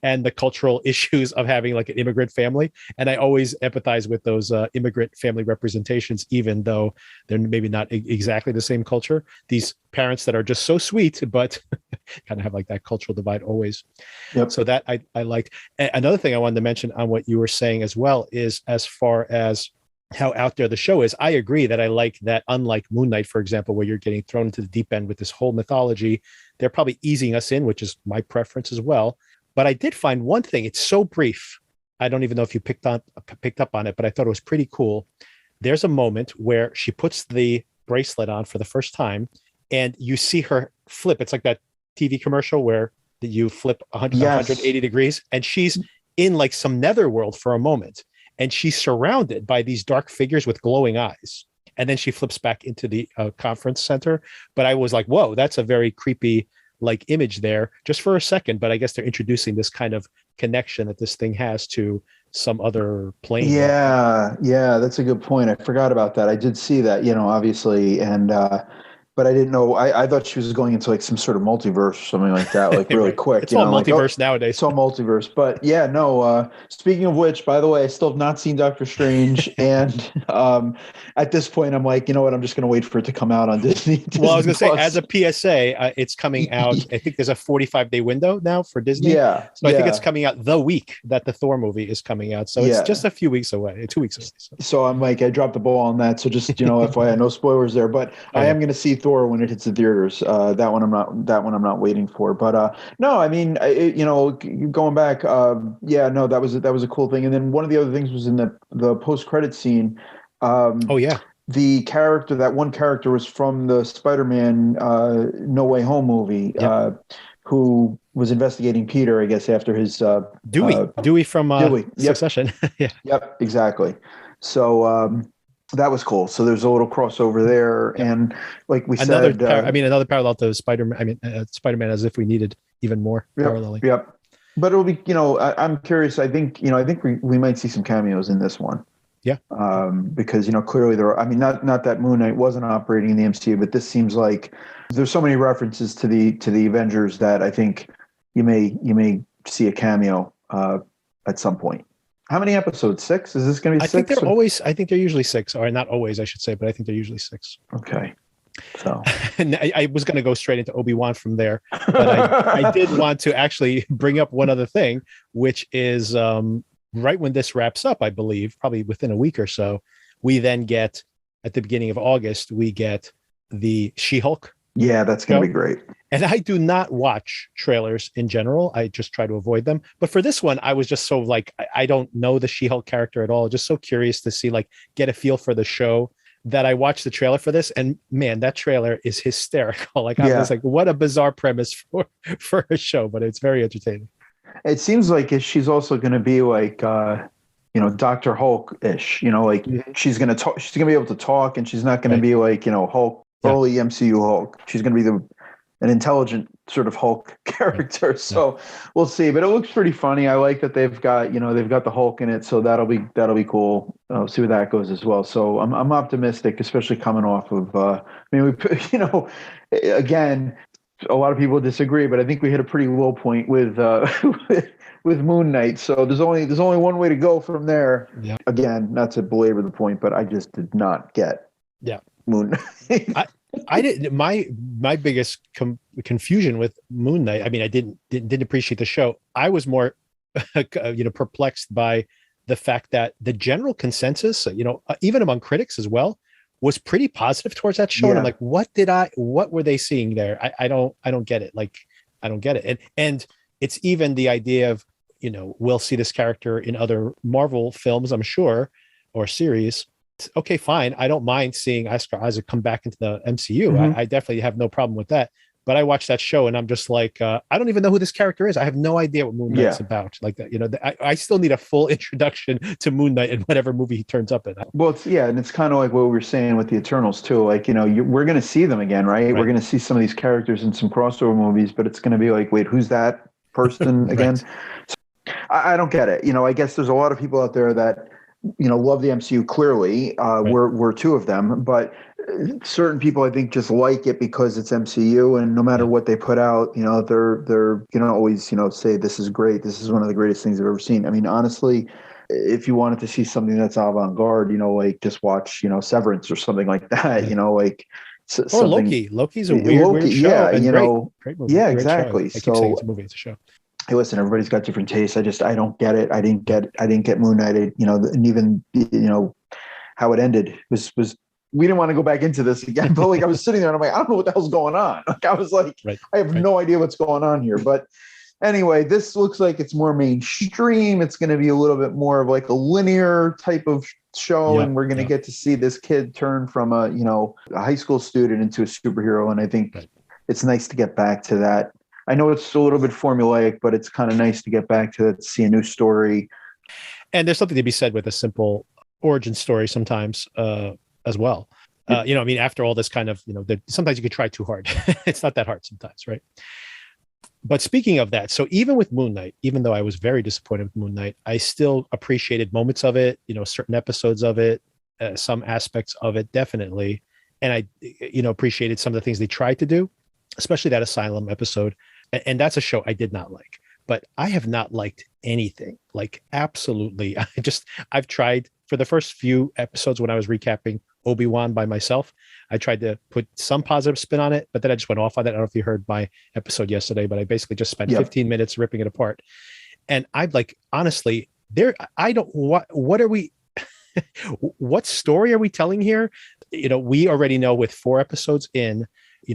Speaker 1: and the cultural issues of having like an immigrant family. And I always empathize with those immigrant family representations, even though they're maybe not exactly the same culture. These parents that are just so sweet, but kind of have like that cultural divide always.
Speaker 10: Yep.
Speaker 1: So that I liked. Another thing I wanted to mention on what you were saying as well is, as far as how out there the show is, I agree that I like that, unlike Moon Knight, for example, where you're getting thrown into the deep end with this whole mythology, they're probably easing us in, which is my preference as well. But I did find one thing, it's so brief. I don't even know if you picked up on it, but I thought it was pretty cool. There's a moment where she puts the bracelet on for the first time, and you see her flip. It's like that TV commercial where you flip 180 degrees, and she's in like some netherworld for a moment, and she's surrounded by these dark figures with glowing eyes. And then she flips back into the conference center. But I was like, whoa, that's a very creepy like image there just for a second. But I guess they're introducing this kind of connection that this thing has to some other plane.
Speaker 10: Yeah, that's a good point. I forgot about that. I did see that, obviously, and but I didn't know. I thought she was going into like some sort of multiverse or something like that, like really quick.
Speaker 1: It's all multiverse nowadays.
Speaker 10: It's all multiverse. But yeah, no. Speaking of which, by the way, I still have not seen Doctor Strange, and at this point, I'm like, you know what? I'm just going to wait for it to come out on Disney.
Speaker 1: Well, I was going to say, as a PSA, it's coming out. I think there's a 45-day window now for Disney.
Speaker 10: Yeah.
Speaker 1: So I think it's coming out the week that the Thor movie is coming out. So it's just a few weeks away, 2 weeks away.
Speaker 10: So I'm like, I dropped the ball on that. So just FYI, no spoilers there. But I am going to see Thor when it hits the theaters. That one I'm not waiting for. But no, I mean, going back, that was a cool thing. And then one of the other things was in the post-credit scene. The character, that one character, was from the Spider-Man No Way Home movie, who was investigating Peter, I guess, after his
Speaker 1: Dewey from Succession.
Speaker 10: Yep, exactly. So that was cool. So there's a little crossover there, and like we said,
Speaker 1: another parallel to Spider-Man. Spider-Man, as if we needed even more paralleling.
Speaker 10: Yep. But it'll be, I'm curious. I think we might see some cameos in this one.
Speaker 1: Yeah.
Speaker 10: Because clearly there are. I mean, not that Moon Knight wasn't operating in the MCU, but this seems like there's so many references to the Avengers that I think you may see a cameo at some point. How many episodes? 6? Is this going to be 6?
Speaker 1: I think they're usually 6, or not always, I should say, but I think they're usually 6.
Speaker 10: Okay. So
Speaker 1: and I was going to go straight into Obi-Wan from there, but I did want to actually bring up one other thing, which is right when this wraps up, I believe, probably within a week or so, we then get, at the beginning of August, we get the She-Hulk.
Speaker 10: Yeah, that's going to be great.
Speaker 1: And I do not watch trailers in general. I just try to avoid them. But for this one, I was just so like, I don't know the She-Hulk character at all. Just so curious to see, like, get a feel for the show, that I watched the trailer for this. And man, that trailer is hysterical. Like, I was like, what a bizarre premise for a show, but it's very entertaining.
Speaker 10: It seems like she's also going to be like, Dr. Hulk-ish, like she's going to talk, she's going to be able to talk, and she's not going to be like, Hulk, early MCU Hulk. She's going to be an intelligent sort of Hulk character. So we'll see, but it looks pretty funny. I like that they've got the Hulk in it. So that'll be cool. I'll see where that goes as well. So I'm optimistic, especially coming off of, again, a lot of people disagree, but I think we hit a pretty low point with Moon Knight. So there's only one way to go from there.
Speaker 1: Yeah.
Speaker 10: Again, not to belabor the point, but I just did not get Moon Knight.
Speaker 1: I didn't. My biggest confusion with Moon Knight. I mean, I didn't appreciate the show. I was more, perplexed by the fact that the general consensus, even among critics as well, was pretty positive towards that show. And I'm like, what were they seeing there? I don't get it. Like, I don't get it. And it's even the idea of, we'll see this character in other Marvel films, I'm sure, or series. Okay, fine. I don't mind seeing Oscar Isaac come back into the MCU. I definitely have no problem with that. But I watched that show and I'm just like, I don't even know who this character is. I have no idea what Moon Knight's about. Like that, I still need a full introduction to Moon Knight in whatever movie he turns up in.
Speaker 10: Well, and it's kind of like what we were saying with the Eternals too. Like, we're going to see them again, right? We're going to see some of these characters in some crossover movies, but it's going to be like, wait, who's that person again? So, I don't get it. I guess there's a lot of people out there that love the MCU. Clearly, we're two of them, but certain people I think just like it because it's MCU, and no matter what they put out, they're always say this is great. This is one of the greatest things I've ever seen. I mean, honestly, if you wanted to see something that's avant-garde, like just watch Severance or something like that. Like
Speaker 1: or Loki. Loki's a weird show.
Speaker 10: Yeah,
Speaker 1: great movie.
Speaker 10: Yeah,
Speaker 1: great
Speaker 10: exactly.
Speaker 1: Show. I keep saying it's a movie. It's a show.
Speaker 10: Hey, listen, everybody's got different tastes. I don't get it. I didn't get Moon Knight. And even how it ended was we didn't want to go back into this again. But like I was sitting there and I'm like, I don't know what the hell's going on. Like I was like, I have no idea what's going on here. But anyway, this looks like it's more mainstream. It's going to be a little bit more of like a linear type of show, and we're going to get to see this kid turn from a high school student into a superhero. And I think it's nice to get back to that. I know it's a little bit formulaic, but it's kind of nice to get back to that, see a new story.
Speaker 1: And there's something to be said with a simple origin story sometimes as well. I mean, after all this kind of, sometimes you could try too hard. It's not that hard sometimes, right? But speaking of that, so even with Moon Knight, even though I was very disappointed with Moon Knight, I still appreciated moments of it, certain episodes of it, some aspects of it, definitely. And I, appreciated some of the things they tried to do, especially that Asylum episode. And that's a show I did not like, but I have not liked anything, like absolutely. I've tried for the first few episodes when I was recapping Obi-Wan by myself. I tried to put some positive spin on it, but then I just went off on it. I don't know if you heard my episode yesterday, but I basically just spent 15 minutes ripping it apart. And I'm like, honestly, what are we, what story are we telling here? We already know with 4 episodes in,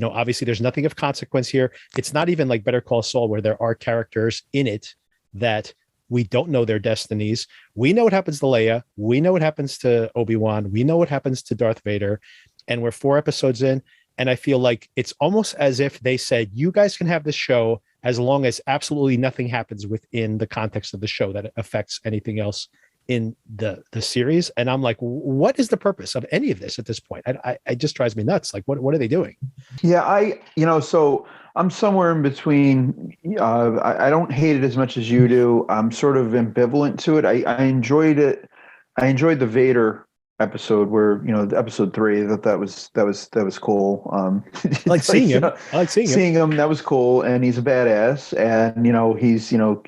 Speaker 1: obviously there's nothing of consequence here. It's not even like Better Call Saul where there are characters in it that we don't know their destinies. We know what happens to Leia. We know what happens to Obi-Wan. We know what happens to Darth Vader. And we're 4 episodes in. And I feel like it's almost as if they said, you guys can have this show as long as absolutely nothing happens within the context of the show that affects anything else in the series. And I'm like, what is the purpose of any of this at this point? It just drives me nuts. Like, what are they doing?
Speaker 10: Yeah, so I'm somewhere in between. I don't hate it as much as you do. I'm sort of ambivalent to it. I enjoyed it. I enjoyed the Vader episode where, episode 3, that was cool.
Speaker 1: I like seeing him. I like seeing
Speaker 10: him. That was cool. And he's a badass, and,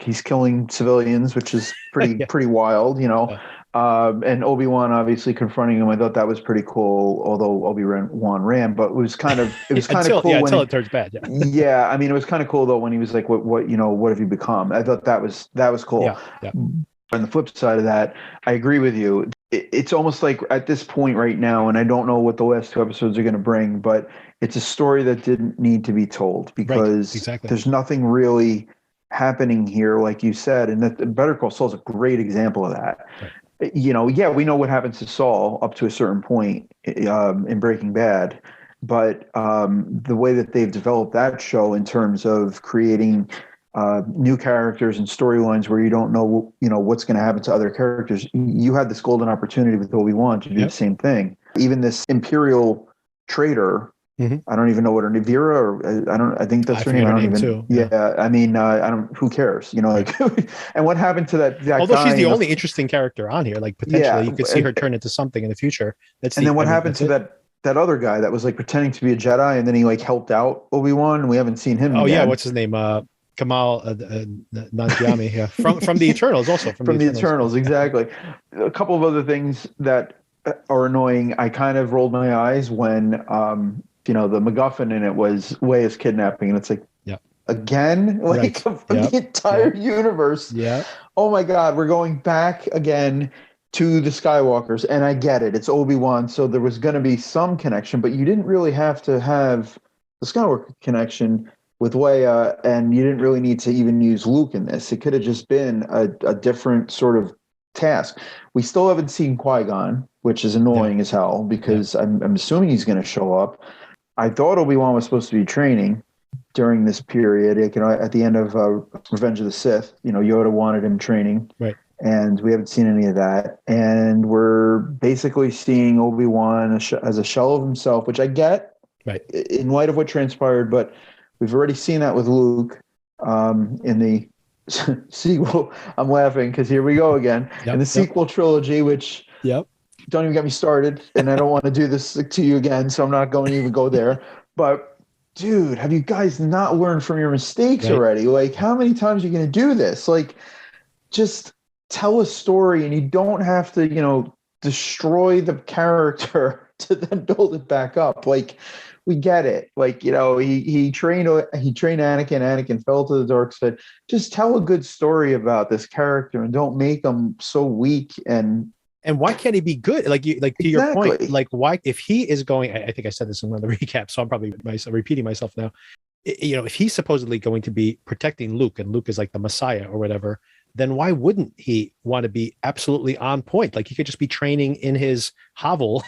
Speaker 10: he's killing civilians, which is pretty wild, and Obi-Wan obviously confronting him. I thought that was pretty cool, although Obi-Wan ran, but it was kind of cool.
Speaker 1: Until it turns bad.
Speaker 10: Yeah. I mean, it was kind of cool though, when he was like, what have you become? I thought that was cool.
Speaker 1: Yeah.
Speaker 10: On the flip side of that, I agree with you. It's almost like at this point right now, and I don't know what the last 2 episodes are going to bring, but it's a story that didn't need to be told because there's nothing really happening here, like you said. And that Better Call Saul is a great example of that. Right. We know what happens to Saul up to a certain point in Breaking Bad, but the way that they've developed that show in terms of creating new characters and storylines where you don't know, what's going to happen to other characters. You had this golden opportunity with Obi-Wan to do the same thing. Even this Imperial traitor, I don't even know what her name, Vera, or I think that's her name. I don't even. Too. Yeah, I mean, I don't. Who cares? And what happened to that?
Speaker 1: Although she's the only interesting character on here, like potentially you could see her turn into something in the future.
Speaker 10: Then what happened to that other guy that was like pretending to be a Jedi, and then he like helped out Obi-Wan, and we haven't seen him.
Speaker 1: Yeah, what's his name? Kamal Nanjiani, yeah, from the Eternals, also from the
Speaker 10: Eternals, exactly. A couple of other things that are annoying. I kind of rolled my eyes when the MacGuffin in it was Leia's kidnapping, and it's like, again, like the entire universe.
Speaker 1: Yeah.
Speaker 10: Oh my God, we're going back again to the Skywalkers, and I get it. It's Obi-Wan, so there was going to be some connection, but you didn't really have to have the Skywalker connection with Leia, and you didn't really need to even use Luke in this. It could have just been a different sort of task. We still haven't seen Qui-Gon, which is annoying as hell, because I'm assuming he's going to show up. I thought Obi-Wan was supposed to be training, during this period. At the end of Revenge of the Sith, Yoda wanted him training,
Speaker 1: Right.
Speaker 10: and we haven't seen any of that. And we're basically seeing Obi-Wan as a shell of himself, which I get,
Speaker 1: Right.
Speaker 10: in light of what transpired. But we've already seen that with Luke in the sequel. I'm laughing because here we go again. In the sequel trilogy, which don't even get me started, and I don't want to do this to you again, so I'm not going to even go there. But dude, have you guys not learned from your mistakes already? Like, how many times are you going to do this? Like, just tell a story, and you don't have to, destroy the character to then build it back up. Like, we get it. Like, he trained Anakin. Anakin fell to the dark side. Just tell a good story about this character, and don't make him so weak. And
Speaker 1: why can't he be good? Like to your point, like why, if he is going, I think I said this in one of the recaps, so I'm probably repeating myself now. If he's supposedly going to be protecting Luke, and Luke is like the Messiah or whatever, then why wouldn't he want to be absolutely on point? Like, he could just be training in his hovel,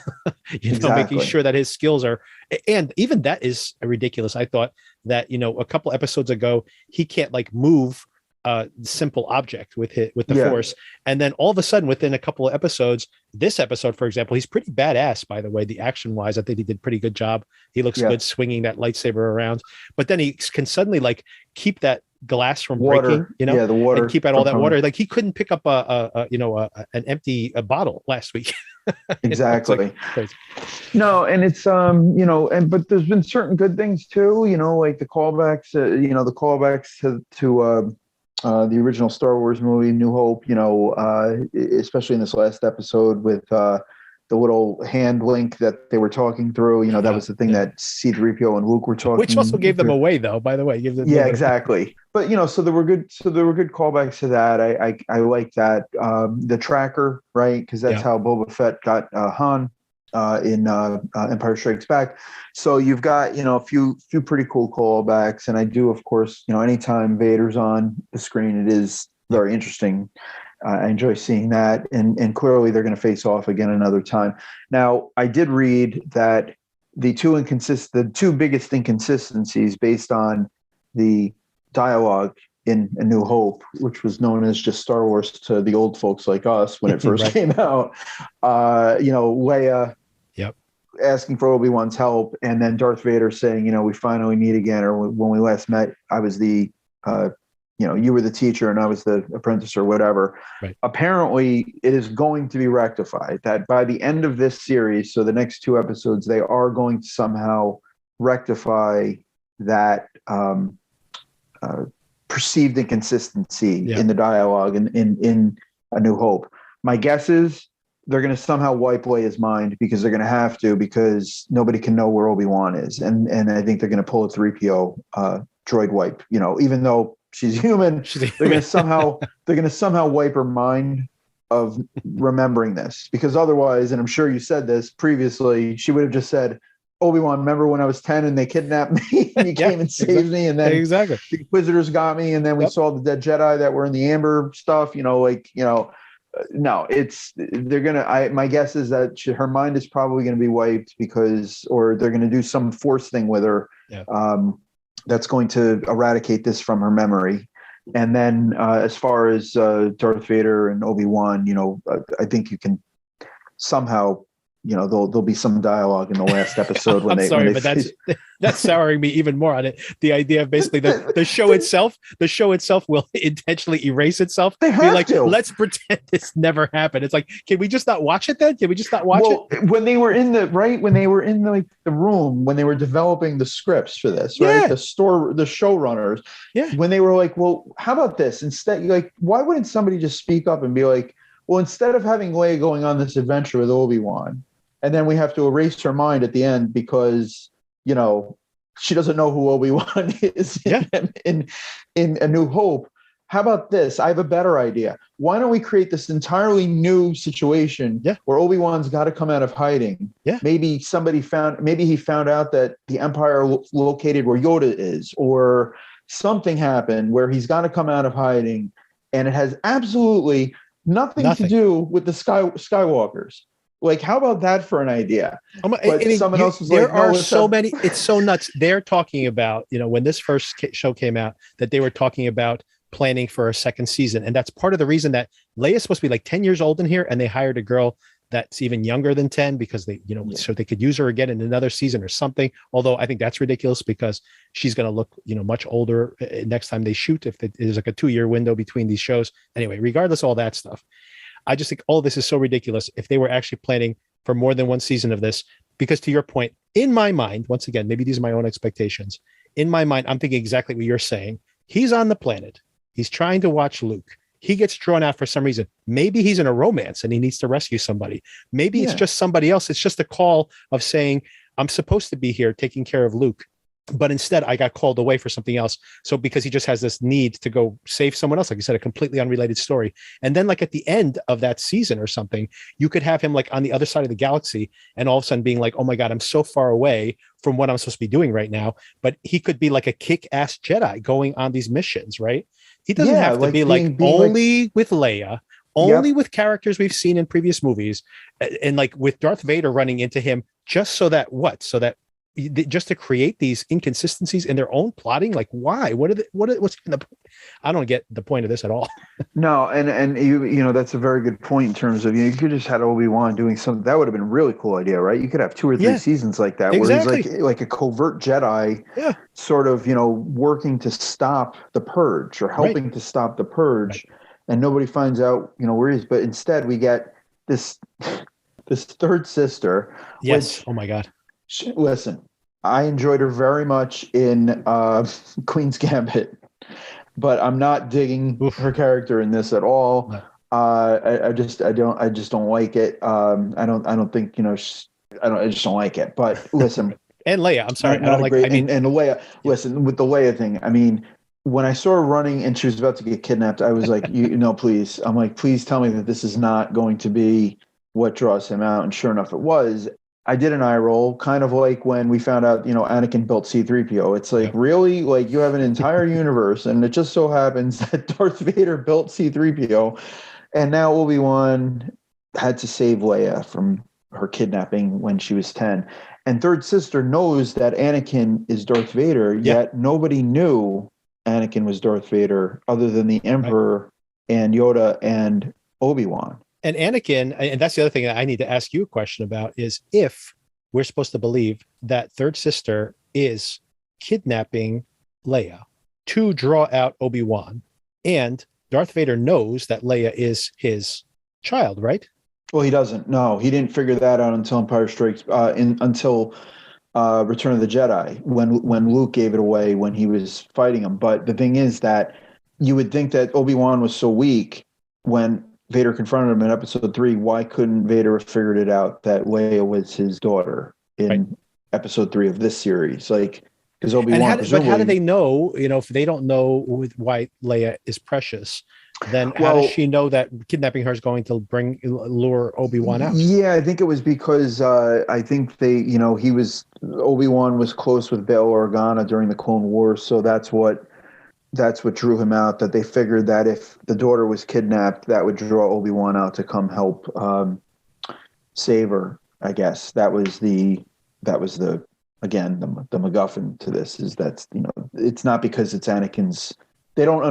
Speaker 1: making sure that his skills are, and even that is ridiculous. I thought that, a couple episodes ago, he can't like move a simple object with the Force. And then all of a sudden, within a couple of episodes, this episode, for example, he's pretty badass, by the way, the action wise. I think he did a pretty good job. He looks good swinging that lightsaber around, but then he can suddenly like keep that glass from breaking,
Speaker 10: the water,
Speaker 1: and keep out all that water. Like, he couldn't pick up an empty bottle last week.
Speaker 10: Exactly.
Speaker 1: Like
Speaker 10: no, and it's but there's been certain good things too, like the callbacks, to the original Star Wars movie, New Hope, especially in this last episode with the little hand link that they were talking through. That was the thing that C-3PO and Luke were talking,
Speaker 1: which also gave them away, though. By the way,
Speaker 10: exactly. But so there were good callbacks to that. I like that. The tracker, right? Because that's how Boba Fett got Han in Empire Strikes Back. So you've got a few pretty cool callbacks, and I do, of course, anytime Vader's on the screen, it is very interesting. I enjoy seeing that, and clearly they're going to face off again another time. Now, I did read that the two biggest inconsistencies based on the dialogue in A New Hope, which was known as just Star Wars to the old folks like us when it first came out, Leia asking for Obi-Wan's help, and then Darth Vader saying, we finally meet again, or when we last met, I was the you were the teacher and I was the apprentice, or whatever.
Speaker 1: Right.
Speaker 10: Apparently, it is going to be rectified, that by the end of this series, so the next 2 episodes, they are going to somehow rectify that perceived inconsistency in the dialogue in A New Hope. My guess is they're going to somehow wipe Leia's mind, because they're going to have to, because nobody can know where Obi-Wan is. And I think they're going to pull a 3PO droid wipe, even though she's human, they're going to somehow wipe her mind of remembering this, because otherwise, and I'm sure you said this previously, she would have just said, Obi-Wan, remember when I was 10 and they kidnapped me and you came and saved me, and then the Inquisitors got me, and then we saw the dead Jedi that were in the Amber stuff, no, my guess is that her mind is probably going to be wiped, or they're going to do some Force thing with her. That's going to eradicate this from her memory. And then as far as Darth Vader and Obi-Wan, I think you can somehow, there'll be some dialogue in the last episode when
Speaker 1: that's souring me even more on it. The idea of basically the show itself will intentionally erase itself.
Speaker 10: They have to.
Speaker 1: Let's pretend this never happened. It's like, can we just not watch it then? Can we just not watch it?
Speaker 10: When they were in the room, when they were developing the scripts for this, right? The showrunners, when they were like, well, how about this? Instead, why wouldn't somebody just speak up and be like, well, instead of having Leia going on this adventure with Obi-Wan, and then we have to erase her mind at the end because, she doesn't know who Obi-Wan is in A New Hope. How about this? I have a better idea. Why don't we create this entirely new situation where Obi-Wan's got to come out of hiding? Maybe he found out that the Empire located where Yoda is, or something happened where he's got to come out of hiding, and it has absolutely nothing to do with the Skywalkers. Like, how about that for an idea? But someone else was
Speaker 1: there
Speaker 10: like, no,
Speaker 1: are
Speaker 10: let's
Speaker 1: so
Speaker 10: have...
Speaker 1: many. It's so nuts. They're talking about, when this first show came out, that they were talking about planning for a second season. And that's part of the reason that Leia's supposed to be like 10 years old in here. And they hired a girl that's even younger than 10 because they, so they could use her again in another season or something. Although I think that's ridiculous because she's going to look, much older next time they shoot, if there's like a 2-year window between these shows. Anyway, regardless of all that stuff, I just think all this is so ridiculous if they were actually planning for more than one season of this, because to your point, in my mind, once again, maybe these are my own expectations. In my mind, I'm thinking exactly what you're saying. He's on the planet. He's trying to watch Luke. He gets drawn out for some reason. Maybe he's in a romance and he needs to rescue somebody. Maybe it's just somebody else. It's just a call of saying, I'm supposed to be here taking care of Luke, but instead I got called away for something else. So because he just has this need to go save someone else, like you said, a completely unrelated story. And then like at the end of that season or something, you could have him like on the other side of the galaxy and all of a sudden being like, oh my God, I'm so far away from what I'm supposed to be doing right now. But he could be like a kick-ass Jedi going on these missions, right? He doesn't have to be like only with Leia, only with characters we've seen in previous movies, and like with Darth Vader running into him just so that just to create these inconsistencies in their own plotting. Like, why? What's the? I don't get the point of this at all.
Speaker 10: No, and you that's a very good point in terms of you could just had Obi-Wan doing something that would have been a really cool idea, right? You could have 2 or 3 seasons like that where he's like a covert Jedi, sort of working to stop the purge or helping to stop the purge, and nobody finds out where he is. But instead, we get this third sister.
Speaker 1: Yes.
Speaker 10: Which,
Speaker 1: oh my God.
Speaker 10: Listen, I enjoyed her very much in Queen's Gambit, but I'm not digging her character in this at all. No. I just don't like it. I don't think I just don't like it. But listen,
Speaker 1: and Leia, I'm sorry, I don't like.
Speaker 10: And Leia, listen, with the Leia thing, I mean, when I saw her running and she was about to get kidnapped, I was like, please. I'm like, please tell me that this is not going to be what draws him out. And sure enough, it was. I did an eye roll, kind of like when we found out, Anakin built C-3PO. It's like, really? Like, you have an entire universe, and it just so happens that Darth Vader built C-3PO, and now Obi-Wan had to save Leia from her kidnapping when she was 10. And Third Sister knows that Anakin is Darth Vader, yet nobody knew Anakin was Darth Vader other than the Emperor and Yoda and Obi-Wan.
Speaker 1: And Anakin, and that's the other thing that I need to ask you a question about, is if we're supposed to believe that Third Sister is kidnapping Leia to draw out Obi-Wan, and Darth Vader knows that Leia is his child, right?
Speaker 10: Well, he doesn't. No, he didn't figure that out until Empire Strikes, until Return of the Jedi, when Luke gave it away when he was fighting him. But the thing is that you would think that Obi-Wan was so weak when Vader confronted him in episode 3. Why couldn't Vader have figured it out that Leia was his daughter in episode 3 of this series? Like, because Obi-Wan.
Speaker 1: But how do they know? If they don't know why Leia is precious, then how does she know that kidnapping her is going to lure Obi-Wan out?
Speaker 10: Yeah, I think it was because I think Obi-Wan was close with Bail Organa during the Clone Wars, so that's what drew him out, that they figured that if the daughter was kidnapped, that would draw Obi-Wan out to come help save her, I guess. That was the MacGuffin to this, is that, it's not because it's Anakin's, they don't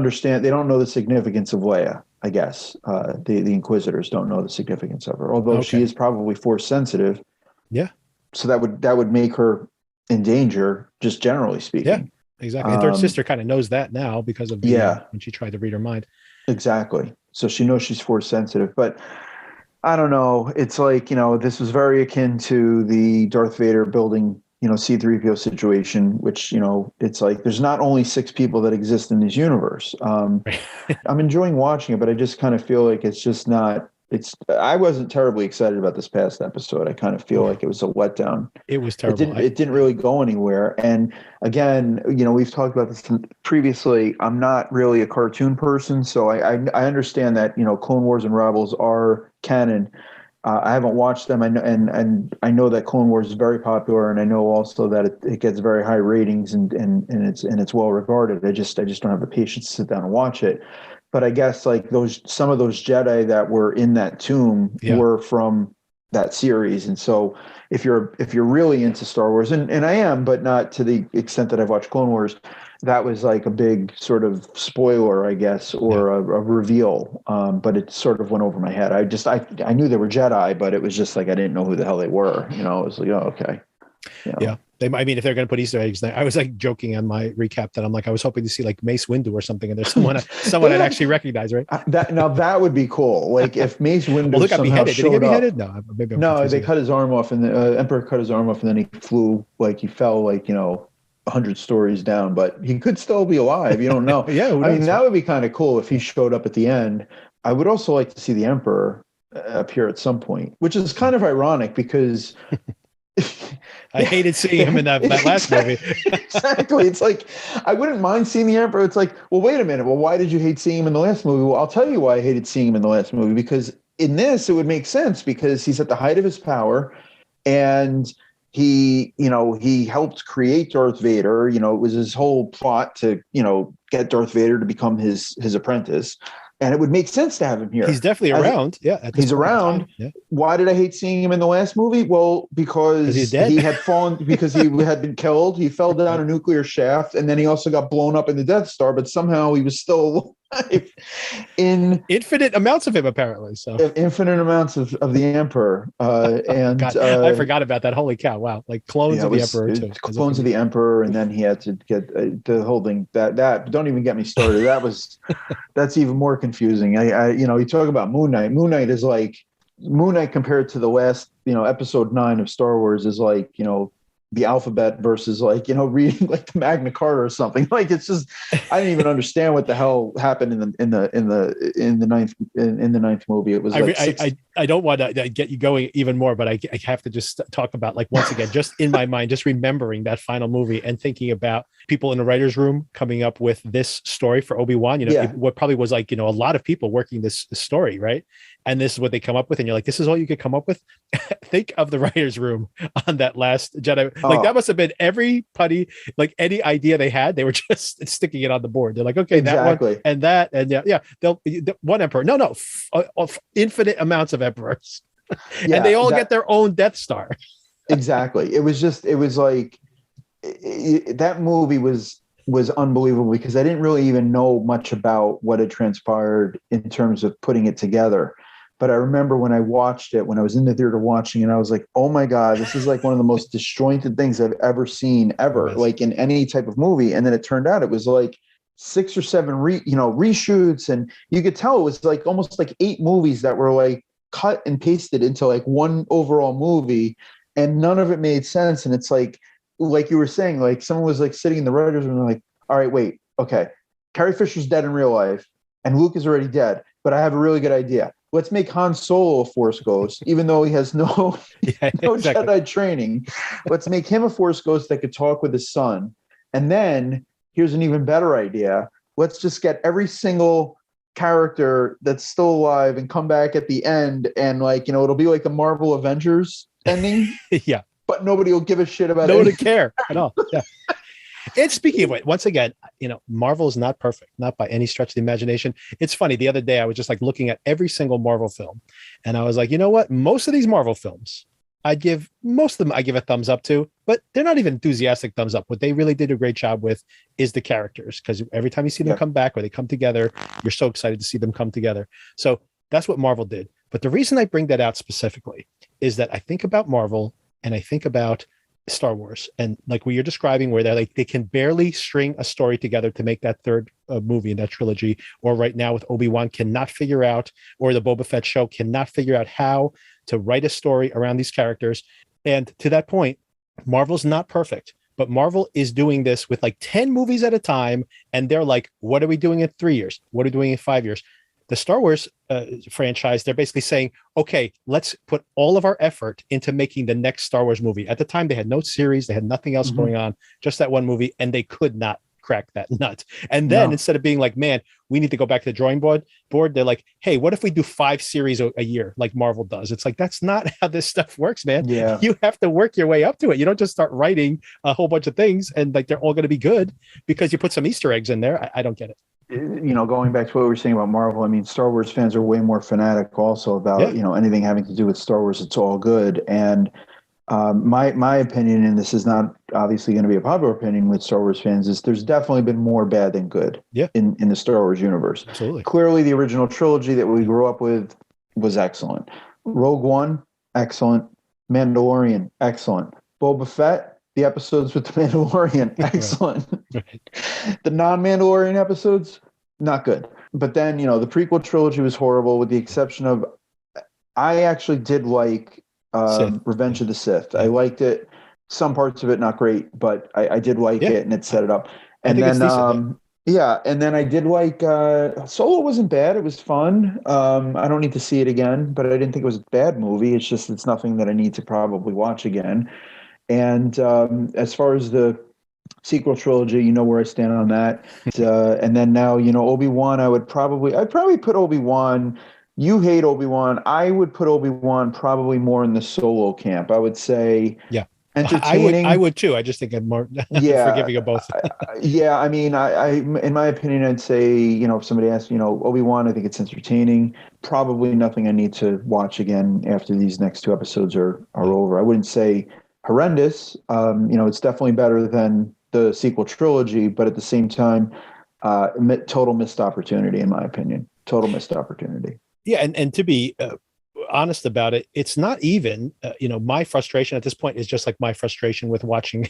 Speaker 10: know the significance of Leia, I guess. The Inquisitors don't know the significance of her, although she is probably Force sensitive.
Speaker 1: Yeah.
Speaker 10: So that would make her in danger, just generally speaking.
Speaker 1: Yeah. Exactly. And Third Sister kind of knows that now because of when she tried to read her mind.
Speaker 10: Exactly. So she knows she's Force sensitive, but I don't know. It's like, this was very akin to the Darth Vader building, C-3PO situation, which, it's like, there's not only 6 people that exist in this universe. I'm enjoying watching it, but I just kind of feel like it's just not, I wasn't terribly excited about this past episode. I kind of feel like it was a letdown.
Speaker 1: It was terrible.
Speaker 10: It didn't really go anywhere. And again, we've talked about this previously. I'm not really a cartoon person, so I understand that, Clone Wars and Rebels are canon. I haven't watched them. I know, and I know that Clone Wars is very popular, and I know also that it gets very high ratings and it's well regarded. I just don't have the patience to sit down and watch it. But I guess like some of those Jedi that were in that tomb were from that series. And so if you're really into Star Wars, and I am, but not to the extent that I've watched Clone Wars, that was like a big sort of spoiler, I guess, or a reveal. But it sort of went over my head. I knew they were Jedi, but it was just like I didn't know who the hell they were. You know, it was like, oh, okay. You know?
Speaker 1: Yeah. I mean, if they're going to put Easter eggs there, I was like joking on my recap that I'm like, I was hoping to see like Mace Windu or something, and there's someone I'd actually recognize, right?
Speaker 10: That would be cool. Like if Mace Windu
Speaker 1: well, look, got
Speaker 10: somehow
Speaker 1: beheaded. Did he get beheaded?
Speaker 10: Up,
Speaker 1: No, maybe
Speaker 10: no, they cut his arm off, and the Emperor cut his arm off, and then he flew, like he fell, like 100 stories down. But he could still be alive. You don't know.
Speaker 1: Yeah,
Speaker 10: I mean, that would be kind of cool if he showed up at the end. I would also like to see the Emperor appear at some point, which is kind of ironic because.
Speaker 1: I hated seeing him in that last movie.
Speaker 10: Exactly. It's like, I wouldn't mind seeing the Emperor. It's like, well, wait a minute. Well, why did you hate seeing him in the last movie? Well, I'll tell you why I hated seeing him in the last movie, because in this, it would make sense because he's at the height of his power and he helped create Darth Vader. It was his whole plot to, get Darth Vader to become his apprentice. And it would make sense to have him here.
Speaker 1: He's definitely around.
Speaker 10: He's around. Yeah. Why did I hate seeing him in the last movie? Well, because he had fallen, because he had been killed. He fell down a nuclear shaft, and then he also got blown up in the Death Star. But somehow he was still alive. In
Speaker 1: infinite amounts of him, apparently. So
Speaker 10: infinite amounts of the Emperor. And
Speaker 1: God, I forgot about that. Holy cow! Wow, like clones of the Emperor too.
Speaker 10: Clones of the Emperor, and then he had to get the whole thing. That don't even get me started. That's even more confusing. You talk about Moon Knight. Moon Knight is like Moon Knight compared to the last, episode 9 of Star Wars is like, the alphabet versus like, reading like the Magna Carta or something. Like, it's just, I didn't even understand what the hell happened in the ninth movie. It was like
Speaker 1: I don't want to get you going even more, but I have to just talk about, like, once again, just in my mind, just remembering that final movie and thinking about people in the writer's room coming up with this story for Obi-Wan, what probably was like, a lot of people working this story, right? And this is what they come up with. And you're like, this is all you could come up with. Think of the writer's room on that last Jedi. Like, that must have been every putty, like any idea they had, they were just sticking it on the board. They're like, okay,
Speaker 10: exactly.
Speaker 1: That one and that. And they'll one Emperor. No, infinite amounts of Emperors. And they all get their own Death Star.
Speaker 10: Exactly. It was like, that movie was unbelievable because I didn't really even know much about what had transpired in terms of putting it together. But I remember when I watched it, when I was in the theater watching it, I was like, oh my God, this is like one of the most disjointed things I've ever seen ever, like in any type of movie. And then it turned out it was like 6 or 7 reshoots. And you could tell it was like almost like 8 movies that were like cut and pasted into like one overall movie. And none of it made sense. And it's like you were saying, like someone was like sitting in the writer's room and like, all right, wait, okay. Carrie Fisher's dead in real life and Luke is already dead, but I have a really good idea. Let's make Han Solo a Force Ghost, even though he has no Jedi training. Let's make him a Force Ghost that could talk with his son. And then here's an even better idea. Let's just get every single character that's still alive and come back at the end. And like, it'll be like the Marvel Avengers ending.
Speaker 1: Yeah.
Speaker 10: But nobody will give a shit about it.
Speaker 1: Nobody care at all. Yeah. And speaking of it, once again, Marvel is not perfect, not by any stretch of the imagination. It's funny. The other day, I was just like looking at every single Marvel film, and I was like, you know what? Most of these Marvel films, I give a thumbs up to, but they're not even enthusiastic thumbs up. What they really did a great job with is the characters, because every time you see them come back or they come together, you're so excited to see them come together. So that's what Marvel did. But the reason I bring that out specifically is that I think about Marvel and I think about Star Wars, and like what you're describing, where they can barely string a story together to make that third movie in that trilogy, or right now with Obi-Wan cannot figure out, or the Boba Fett show cannot figure out how to write a story around these characters. And to that point, Marvel's not perfect, but Marvel is doing this with like 10 movies at a time, and they're like, what are we doing in 3 years? What are we doing in 5 years? The Star Wars franchise, they're basically saying, okay, let's put all of our effort into making the next Star Wars movie. At the time, they had no series. They had nothing else going on, just that one movie, and they could not crack that nut. And then instead of being like, man, we need to go back to the drawing board, they're like, hey, what if we do 5 series a year like Marvel does? It's like, that's not how this stuff works, man.
Speaker 10: Yeah.
Speaker 1: You have to work your way up to it. You don't just start writing a whole bunch of things and like they're all going to be good because you put some Easter eggs in there. I don't get it.
Speaker 10: going back to what we were saying about Marvel, I mean, Star Wars fans are way more fanatic also about, anything having to do with Star Wars. It's all good. And my opinion, and this is not obviously going to be a popular opinion with Star Wars fans, is there's definitely been more bad than good in the Star Wars universe.
Speaker 1: Absolutely.
Speaker 10: Clearly, the original trilogy that we grew up with was excellent. Rogue One, excellent. Mandalorian, excellent. Boba Fett, the episodes with the Mandalorian, excellent.
Speaker 1: Right.
Speaker 10: The non-Mandalorian episodes, not good. But then, the prequel trilogy was horrible, with the exception of, I actually did like Revenge of the Sith. I liked it. Some parts of it not great, but I did like it, and it set it up. And then, and then I did like Solo wasn't bad. It was fun. I don't need to see it again, but I didn't think it was a bad movie. It's just it's nothing that I need to probably watch again. And as far as the sequel trilogy, you know where I stand on that. And then now, Obi-Wan, I'd probably put Obi-Wan. You hate Obi-Wan. I would put Obi-Wan probably more in the Solo camp. I would say, entertaining.
Speaker 1: I would too. I just think I'm more forgiving of both.
Speaker 10: I mean, I in my opinion, I'd say, if somebody asks, Obi-Wan, I think it's entertaining. Probably nothing I need to watch again after these next two episodes are over. I wouldn't say horrendous. It's definitely better than the sequel trilogy, but at the same time, total missed opportunity, in my opinion. Total missed opportunity.
Speaker 1: Yeah, and to be honest about it, it's not even, my frustration at this point is just like my frustration with watching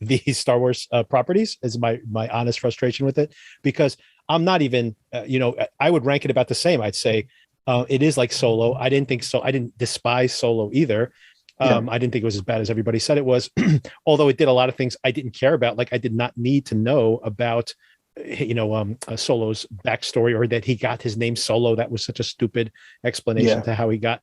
Speaker 1: these Star Wars properties is my honest frustration with it, because I'm not even, I would rank it about the same. I'd say it is like Solo. I didn't despise Solo either. I didn't think it was as bad as everybody said it was, although it did a lot of things I didn't care about. Like I did not need to know about Solo's backstory, or that he got his name Solo. That was such a stupid explanation to how he got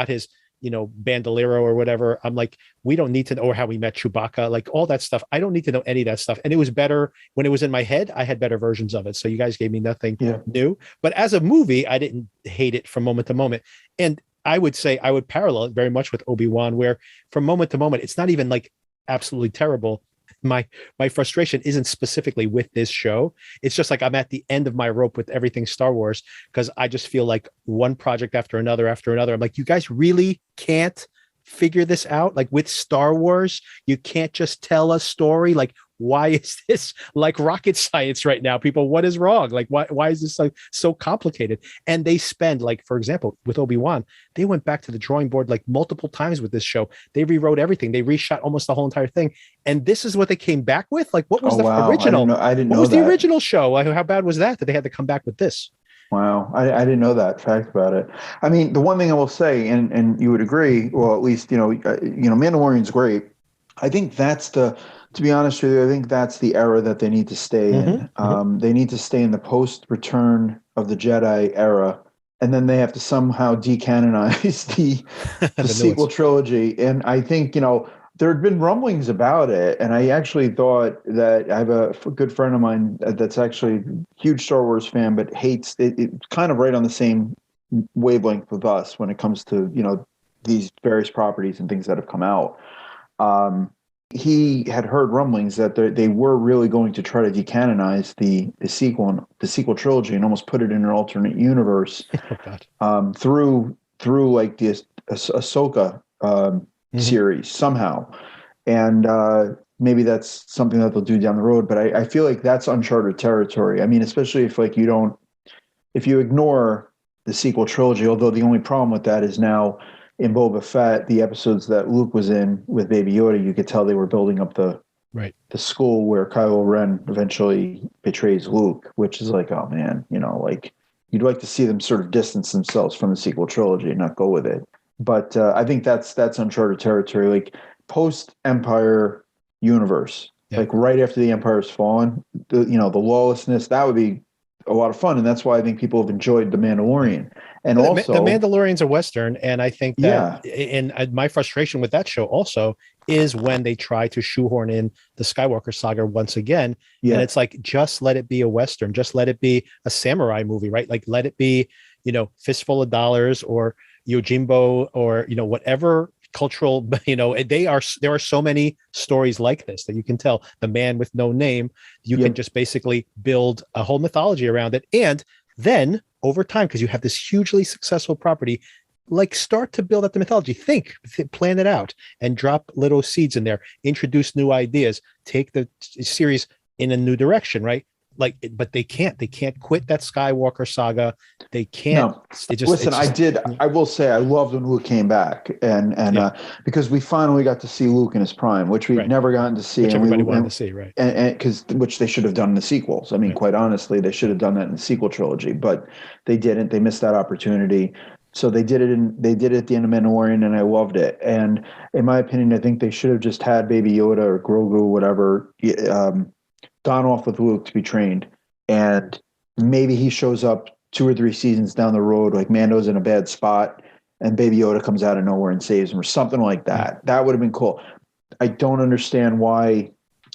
Speaker 1: his, bandolero or whatever. I'm like, we don't need to know, or how we met Chewbacca, like all that stuff. I don't need to know any of that stuff. And it was better when it was in my head. I had better versions of it. So you guys gave me nothing new, but as a movie, I didn't hate it from moment to moment. And I would say I would parallel it very much with Obi-Wan, where from moment to moment, it's not even like absolutely terrible. My frustration isn't specifically with this show. It's just like I'm at the end of my rope with everything Star Wars, because I just feel like one project after another. I'm like, you guys really can't figure this out. Like with Star Wars, you can't just tell a story. Like, why is this like rocket science right now, people? What is wrong? Like, why is this like so complicated? And they spend, like, for example, with Obi-Wan, they went back to the drawing board like multiple times with this show. They rewrote everything. They reshot almost the whole entire thing. And this is what they came back with. Like, what was original?
Speaker 10: I didn't know
Speaker 1: what was
Speaker 10: that.
Speaker 1: The original show? How bad was that they had to come back with this?
Speaker 10: Wow. I didn't know that fact about it. I mean, the one thing I will say, and you would agree, well, at least, Mandalorian's great. I think to be honest with you, I think that's the era that they need to stay in. They need to stay in the post-Return of the Jedi era, and then they have to somehow decanonize the sequel trilogy. And I think, there had been rumblings about it, and I actually thought that I have a good friend of mine that's actually a huge Star Wars fan, but hates it. It's kind of right on the same wavelength with us when it comes to, these various properties and things that have come out. He had heard rumblings that they were really going to try to decanonize the sequel trilogy and almost put it in an alternate universe through like this Ahsoka series somehow, and maybe that's something that they'll do down the road. But I feel like that's uncharted territory. I mean, especially if if you ignore the sequel trilogy. Although the only problem with that is now, in Boba Fett, the episodes that Luke was in with Baby Yoda, you could tell they were building up the school where Kylo Ren eventually betrays Luke, which is like, oh man, like you'd like to see them sort of distance themselves from the sequel trilogy and not go with it. But I think that's uncharted territory, like post-Empire universe, like right after the Empire's fallen, the lawlessness, that would be a lot of fun. And that's why I think people have enjoyed The Mandalorian. And also,
Speaker 1: The Mandalorian's a Western, and I think that, and my frustration with that show also is when they try to shoehorn in the Skywalker saga once again, and it's like, just let it be a Western, just let it be a samurai movie, right? Like, let it be, Fistful of Dollars or Yojimbo or whatever cultural, there are so many stories like this that you can tell. The Man with No Name, you can just basically build a whole mythology around it. And then over time, because you have this hugely successful property, like start to build up the mythology, plan it out and drop little seeds in there, introduce new ideas, take the series in a new direction, right? Like, but they can't quit that Skywalker saga. They can't.
Speaker 10: No. I will say I loved when Luke came back, and because we finally got to see Luke in his prime, which we've never gotten to see,
Speaker 1: which everybody wanted to see, right?
Speaker 10: And which they should have done in the sequels. I mean, quite honestly, they should have done that in the sequel trilogy, but they didn't. They missed that opportunity. So they did it at the end of Mandalorian, and I loved it. And in my opinion, I think they should have just had Baby Yoda or Grogu, whatever, gone off with Luke to be trained, and maybe he shows up 2 or 3 seasons down the road, like Mando's in a bad spot, and Baby Yoda comes out of nowhere and saves him, or something like that. That would have been cool. I don't understand why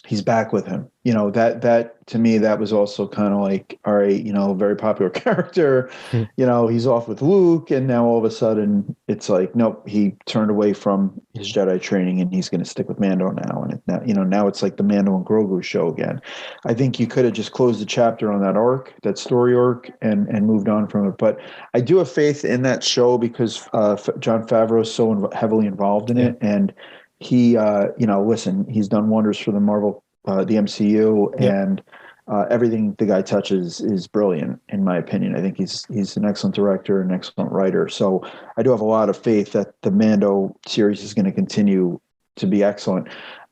Speaker 10: he's back with him. That to me, that was also kind of like, all right, very popular character, he's off with Luke, and now all of a sudden it's like, nope, he turned away from his Jedi training and he's going to stick with Mando now. And now it's like the Mando and Grogu show again. I think you could have just closed the chapter on that arc, that story arc, and moved on from it. But I do have faith in that show because Jon Favreau is so heavily involved in it. And he, listen, he's done wonders for the Marvel, the MCU, and everything the guy touches is brilliant, in my opinion. I think he's an excellent director, an excellent writer. So I do have a lot of faith that the Mando series is going to continue to be excellent.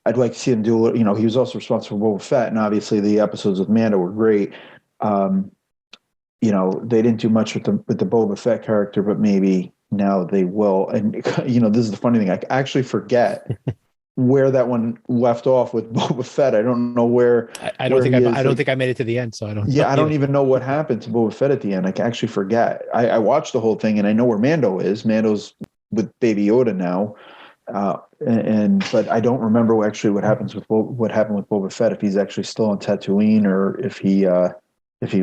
Speaker 10: I'd like to see him do, he was also responsible for Boba Fett, and obviously the episodes with Mando were great. They didn't do much with the Boba Fett character, but maybe now they will. And this is the funny thing, I actually forget where that one left off with Boba Fett. I don't know where.
Speaker 1: I don't think I made it to the end, so I don't.
Speaker 10: Yeah, I don't even know what happened to Boba Fett at the end. I can actually forget. I watched the whole thing, and I know where Mando is. Mando's with Baby Yoda now, but I don't remember actually what happened with Boba Fett. If he's actually still on Tatooine or if he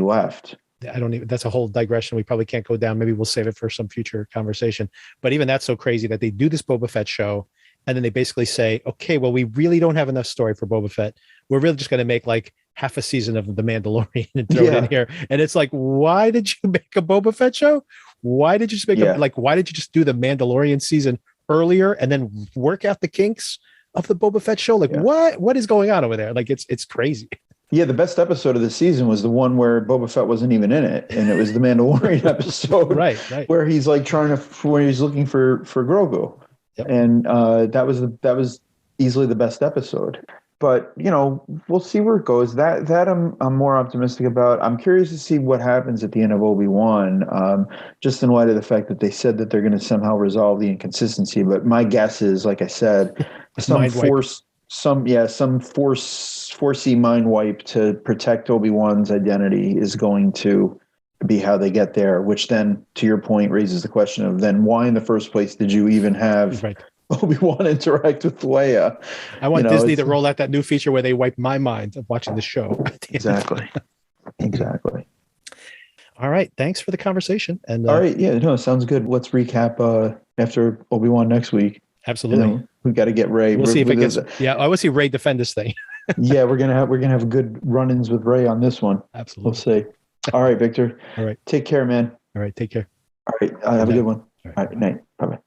Speaker 10: left.
Speaker 1: That's a whole digression we probably can't go down. Maybe we'll save it for some future conversation. But even that's so crazy that they do this Boba Fett show, and then they basically say, okay, well, we really don't have enough story for Boba Fett. We're really just going to make like half a season of The Mandalorian and throw it in here. And it's like, why did you make a Boba Fett show? Why did you just why did you just do the Mandalorian season earlier and then work out the kinks of the Boba Fett show? Like, what is going on over there? Like, it's crazy.
Speaker 10: Yeah, the best episode of the season was the one where Boba Fett wasn't even in it, and it was the Mandalorian episode,
Speaker 1: right,
Speaker 10: where he's like where he's looking for Grogu, and that was easily the best episode. But we'll see where it goes. That I'm more optimistic about. I'm curious to see what happens at the end of Obi-Wan, just in light of the fact that they said that they're going to somehow resolve the inconsistency. But my guess is, like I said, some foresee mind wipe to protect Obi-Wan's identity is going to be how they get there, which then, to your point, raises the question of then why in the first place did you even have Obi-Wan interact with Leia?
Speaker 1: I want Disney to roll out that new feature where they wipe my mind of watching the show.
Speaker 10: Exactly.
Speaker 1: All right. Thanks for the conversation. And
Speaker 10: all right. Yeah, no, sounds good. Let's recap after Obi-Wan next week.
Speaker 1: Absolutely.
Speaker 10: We've got to get Rey.
Speaker 1: We'll see if it gets. Yeah, I want to see Rey defend this thing.
Speaker 10: Yeah, we're gonna have good run-ins with Rey on this one.
Speaker 1: Absolutely.
Speaker 10: We'll see. All right, Victor.
Speaker 1: All right.
Speaker 10: Take care, man.
Speaker 1: All right. Take care.
Speaker 10: All right. Have a good one. All right. Night. Bye-bye.